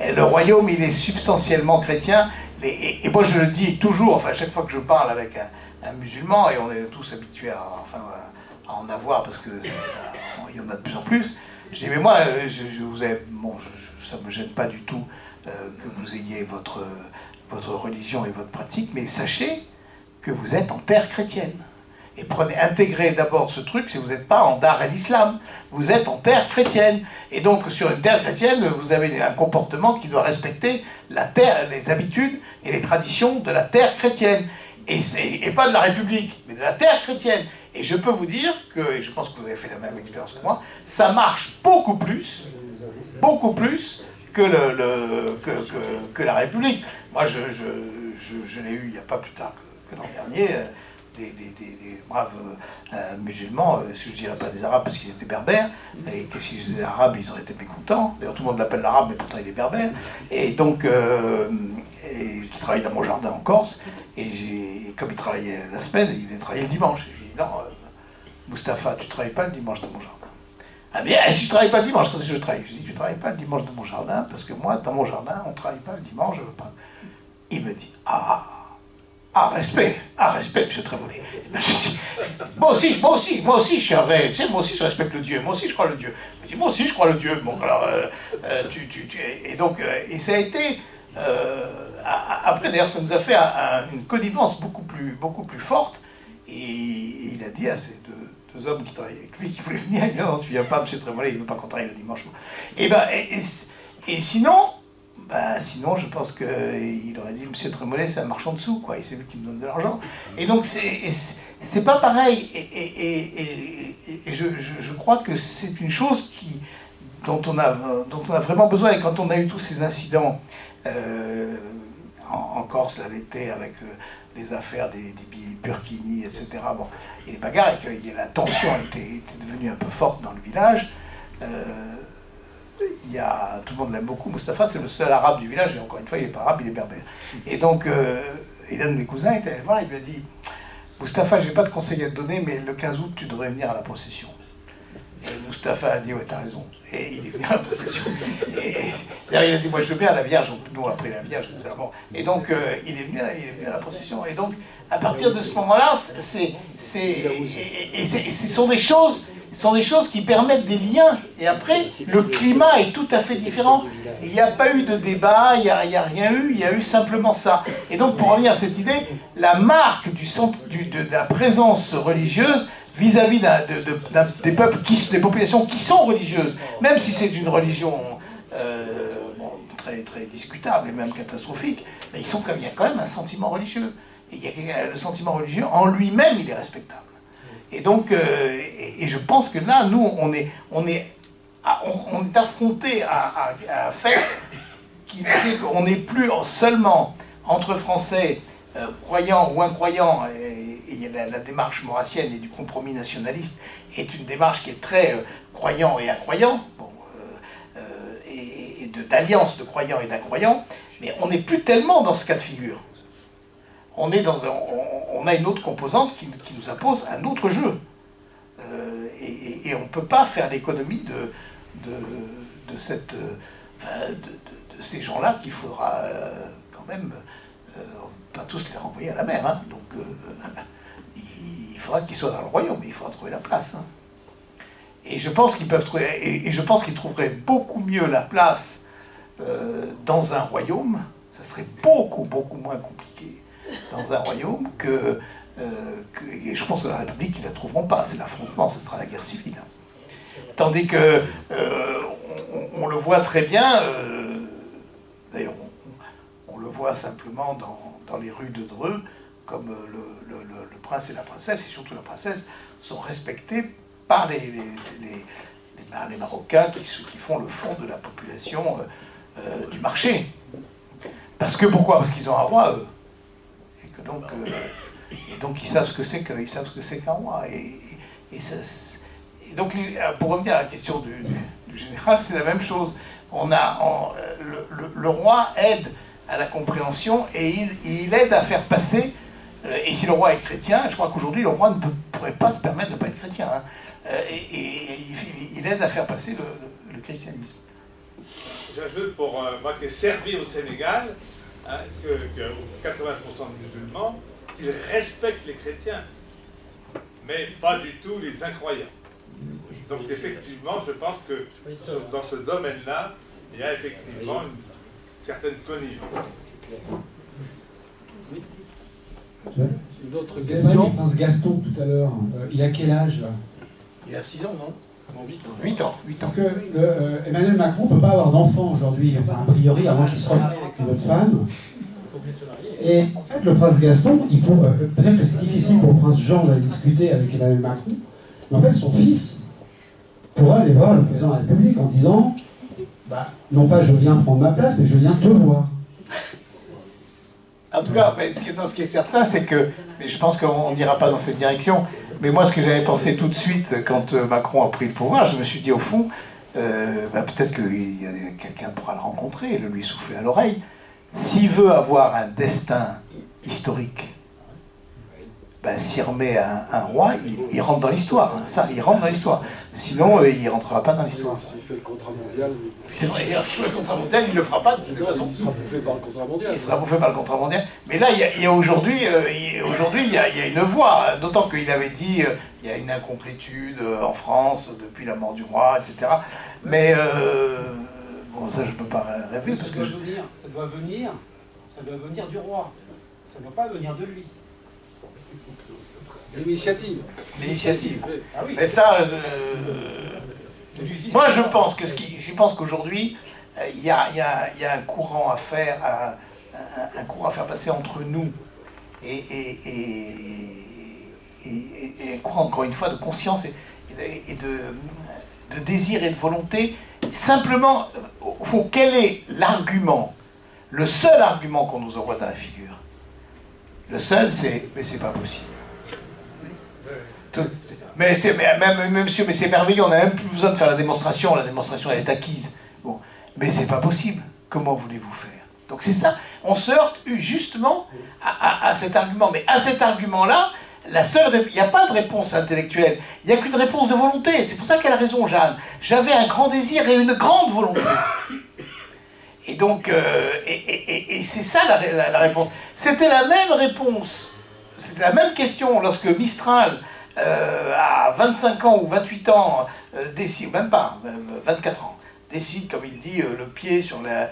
Et le royaume, il est substantiellement chrétien. Et moi, je le dis toujours, enfin, chaque fois que je parle avec un musulman, et on est tous habitués à en avoir parce que il y en a de plus en plus. Je dis, mais moi, ça ne me gêne pas du tout que vous ayez votre religion et votre pratique, mais sachez que vous êtes en terre chrétienne. Et intégrez d'abord ce truc, si vous n'êtes pas en Dar el-Islam, vous êtes en terre chrétienne. Et donc, sur une terre chrétienne, vous avez un comportement qui doit respecter la terre, les habitudes et les traditions de la terre chrétienne. Et pas de la République, mais de la terre chrétienne. Et je peux vous dire que, et je pense que vous avez fait la même expérience que moi, ça marche beaucoup plus que la République. Moi, je l'ai eu il n'y a pas plus tard que l'an dernier, des braves musulmans, je ne dirais pas des arabes parce qu'ils étaient berbères, et que si je disais arabes, ils auraient été mécontents. D'ailleurs, tout le monde l'appelle l'arabe, mais pourtant il est berbère. Et donc, qui travaille dans mon jardin en Corse, et comme il travaillait la semaine, il travaillait le dimanche. Et je lui dis, non, Mustapha, tu ne travailles pas le dimanche dans mon jardin. Ah bien, si je ne travaille pas le dimanche, quand je travaille, je dis, tu ne travailles pas le dimanche dans mon jardin, parce que moi, dans mon jardin, on ne travaille pas le dimanche, je ne veux pas. Il me dit, respect, monsieur Trémollet. Ben, je dis, moi aussi, je suis un vrai, tu sais, moi aussi je respecte le Dieu, moi aussi je crois le Dieu. Je dis, moi aussi je crois le Dieu. Bon, alors, et donc, et ça a été, après d'ailleurs, ça nous a fait une connivence beaucoup plus forte, et il a dit à ces deux hommes qui travaillaient avec lui, qui voulaient venir, il dit, non, tu viens pas, monsieur Trémollet, il ne veut pas qu'on travaille le dimanche. Et sinon, je pense qu'il aurait dit, monsieur Trémollet, c'est un marchand de sous, quoi, et c'est lui qui me donne de l'argent. Et donc, c'est pas pareil. Et je crois que c'est une chose dont on a vraiment besoin. Et quand on a eu tous ces incidents en Corse, là, l'été, avec les affaires des Burkini, etc., bon, et les bagarres, et que la tension était devenue un peu forte dans le village, tout le monde l'aime beaucoup, Mustapha, c'est le seul arabe du village, et encore une fois, il n'est pas arabe, il est berbère. Et donc, l'un de mes cousins était allé voir, il lui a dit, Mustapha, je n'ai pas de conseil à te donner, mais le 15 août, tu devrais venir à la procession. Et Mustapha a dit, ouais, t'as raison. Et il est venu à la procession. Et derrière, il a dit, moi, je veux bien à la Vierge. Nous, après la Vierge, nous avons. Et donc, il est venu à la procession. Et donc, à partir de ce moment-là, ce sont des choses qui permettent des liens. Et après, le climat est tout à fait différent. Il n'y a pas eu de débat, il n'y a rien eu, il y a eu simplement ça. Et donc, pour revenir à cette idée, la marque de la présence religieuse vis-à-vis des peuples, des populations qui sont religieuses, même si c'est une religion très, très discutable et même catastrophique, mais il y a quand même un sentiment religieux. Et le sentiment religieux, en lui-même, il est respectable. Et donc, et je pense que là, nous, on est affronté à un fait qui fait qu'on n'est plus seulement entre Français croyants ou incroyants, et la démarche maurassienne et du compromis nationaliste est une démarche qui est très croyant et incroyant, et d'alliance de croyants et d'incroyants, mais on n'est plus tellement dans ce cas de figure. On a une autre composante qui nous impose un autre jeu. Et on ne peut pas faire l'économie de ces gens-là qu'il faudra quand même pas tous les renvoyer à la mer. Hein. Donc il faudra qu'ils soient dans le royaume, mais il faudra trouver la place. Hein. Et je pense qu'ils peuvent trouver, et je pense qu'ils trouveraient beaucoup mieux la place dans un royaume. Ça serait beaucoup moins compliqué dans un royaume que et je pense que la République, ils ne la trouveront pas. C'est l'affrontement, ce sera la guerre civile. Tandis que on le voit très bien, d'ailleurs on le voit simplement dans les rues de Dreux, comme le prince et la princesse, et surtout la princesse, sont respectés par les Marocains qui font le fond de la population du marché. Parce que pourquoi? Parce qu'ils ont un roi, eux. Et donc ils savent ce que c'est qu'un roi. Et donc pour revenir à la question du général, c'est la même chose. Le roi aide à la compréhension et il aide à faire passer. Et si le roi est chrétien, je crois qu'aujourd'hui le roi ne pourrait pas se permettre de ne pas être chrétien. Hein. Et il aide à faire passer le christianisme. J'ajoute pour moi qui ai servi au Sénégal, hein, que 80% des musulmans, ils respectent les chrétiens, mais pas du tout les incroyants. Donc effectivement, je pense que dans ce domaine-là, il y a effectivement une certaine connivence. Une autre Vous avez parlé question. du prince Gaston tout à l'heure. Il a quel âge là? Il a 6 ans, non? 8 ans. 8 ans. Parce que Emmanuel Macron ne peut pas avoir d'enfant aujourd'hui, enfin, a priori, avant qu'il se remarie avec une autre femme. Et en fait, le prince Gaston, peut-être que c'est difficile pour le prince Jean d'aller discuter avec Emmanuel Macron, mais en fait, son fils pourrait aller voir le président de la République en disant non pas je viens prendre ma place, mais je viens te voir. En tout cas, ce qui est certain, c'est que, mais je pense qu'on n'ira pas dans cette direction, mais moi, ce que j'avais pensé tout de suite, quand Macron a pris le pouvoir, je me suis dit, au fond, peut-être que quelqu'un pourra le rencontrer et le lui souffler à l'oreille. S'il veut avoir un destin historique, s'il remet un roi, il rentre dans l'histoire. Hein, ça, il rentre dans l'histoire. Sinon, il ne rentrera pas dans l'histoire. S'il fait le contrat mondial, C'est vrai, il fait le contrat mondial, il ne le fera pas de toute façon. il sera bouffé par le contrat mondial. Il sera bouffé par le contrat mondial. Mais là, il y a aujourd'hui, il y a une voie. D'autant qu'il avait dit il y a une incomplétude en France depuis la mort du roi, etc. Mais bon, ça, je ne peux pas rêver. Parce que ça doit venir du roi. Ça ne doit pas venir de lui. L'initiative. L'initiative. Ah oui. Mais ça, moi, je pense qu'aujourd'hui, il y a un courant à faire, un courant à faire passer entre nous et un courant, encore une fois, de conscience et de désir et de volonté. Simplement, au fond, quel est l'argument, le seul argument qu'on nous envoie dans la figure? Le seul, c'est « mais c'est pas possible ». Mais c'est merveilleux, on n'a même plus besoin de faire la démonstration elle est acquise. Bon, mais c'est pas possible. Comment voulez-vous faire? Donc c'est ça, on se heurte justement à cet argument. Mais à cet argument-là, il n'y a pas de réponse intellectuelle, il n'y a qu'une réponse de volonté. C'est pour ça qu'elle a raison, Jeanne. J'avais un grand désir et une grande volonté. Et donc, et c'est ça la réponse. C'était la même réponse, c'était la même question lorsque Mistral, à 25 ans ou 28 ans, décide, même pas, 24 ans, décide, comme il dit, le pied sur la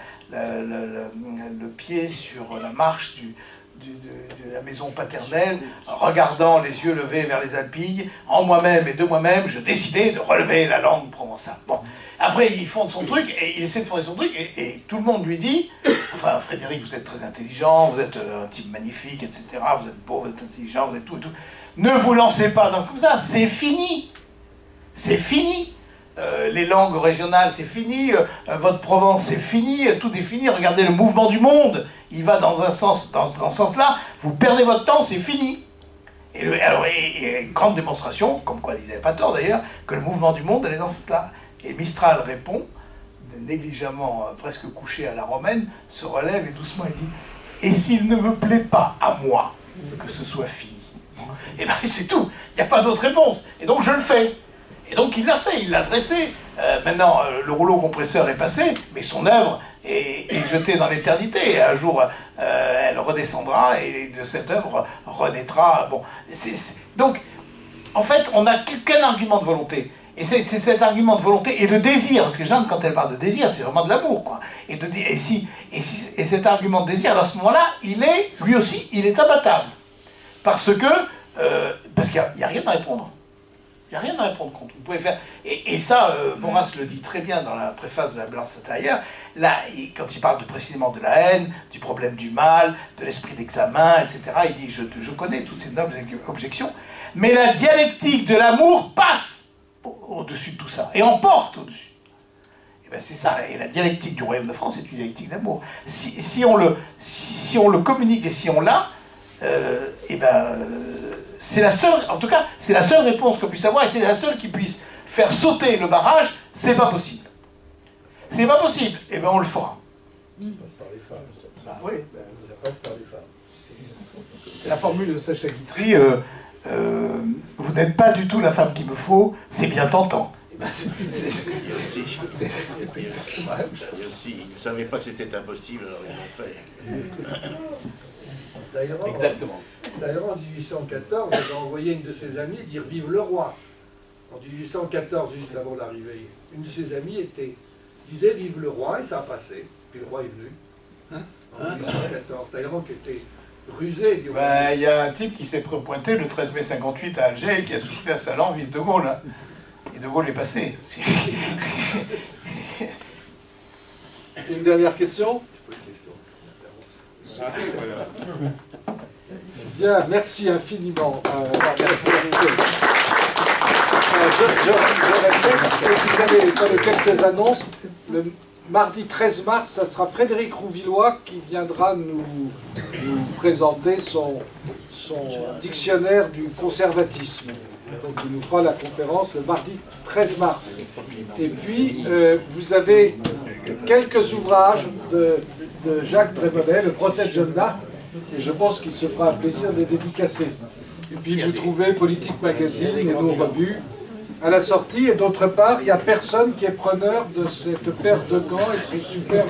marche de la maison paternelle, regardant les yeux levés vers les Alpilles, en moi-même et de moi-même, je décidais de relever la langue provençale. Bon. Après, il fonde son truc, et il essaie de fonder son truc, et tout le monde lui dit, enfin, Frédéric, vous êtes très intelligent, vous êtes un type magnifique, etc., vous êtes beau, vous êtes intelligent, vous êtes tout et tout. Ne vous lancez pas dans comme ça, c'est fini. C'est fini. Les langues régionales, c'est fini. Votre Provence, c'est fini. Tout est fini. Regardez le mouvement du monde. Il va dans un sens, dans ce sens-là. Vous perdez votre temps, c'est fini. Et grande démonstration, comme quoi il n'avait pas tort d'ailleurs, que le mouvement du monde allait dans ce sens-là. Et Mistral répond, négligemment, presque couché à la romaine, se relève et doucement il dit « Et s'il ne me plaît pas à moi, que ce soit fini ?» Et bien c'est tout, il n'y a pas d'autre réponse. Et donc je le fais. Et donc il l'a fait, il l'a dressé. Maintenant, le rouleau compresseur est passé, mais son œuvre est jetée dans l'éternité. Et un jour, elle redescendra et de cette œuvre renaîtra. Bon, donc, en fait, on n'a qu'un argument de volonté. Et c'est cet argument de volonté et de désir, parce que Jeanne, quand elle parle de désir, c'est vraiment de l'amour, quoi. Et cet argument de désir, alors à ce moment-là, lui aussi, il est abattable. Parce qu'il n'y a rien à répondre. Il n'y a rien à répondre contre. Vous pouvez faire... Et ça, Maurras le dit très bien dans la préface de la Balance intérieure, là, quand il parle précisément de la haine, du problème du mal, de l'esprit d'examen, etc., il dit, je connais toutes ces nobles objections, mais la dialectique de l'amour passe au-dessus de tout ça, et emporte au-dessus. Et bien c'est ça, et la dialectique du Royaume de France est une dialectique d'amour. Si on le communique et si on l'a, c'est la seule, en tout cas, c'est la seule réponse qu'on puisse avoir, et c'est la seule qui puisse faire sauter le barrage. C'est pas possible. C'est pas possible, et bien on le fera. Ça passe par les femmes. Ça. Bah, oui. Ça passe par les femmes. La formule de Sacha Guitry, vous n'êtes pas du tout la femme qu'il me faut, c'est bien tentant. C'est exactement la même chose. Ils ne savaient pas que c'était impossible, alors ils l'ont fait. Exactement. D'ailleurs, en 1814, elle a envoyé une de ses amies dire « Vive le roi ». En 1814, juste avant l'arrivée, une de ses amies disait « Vive le roi » et ça a passé. Puis le roi est venu. En 1814. Talleyrand qui était rusé. Il y a un type qui s'est pointé le 13 mai 58 à Alger et qui a soufflé à sa langue, vive De Gaulle. Hein. Et De Gaulle est passé. Une dernière question? Bien, merci infiniment. Je répète que vous avez quelques annonces. Le mardi 13 mars, ça sera Frédéric Rouvillois qui viendra nous présenter son dictionnaire du conservatisme. Donc il nous fera la conférence le mardi 13 mars. Et puis, vous avez quelques ouvrages de Jacques Trémonet, le procès de Jeanne d'Arc, et je pense qu'il se fera un plaisir de les dédicacer. Et puis vous trouvez Politique Magazine et nos revues à la sortie, et d'autre part, il n'y a personne qui est preneur de cette paire de gants et de ce superbe...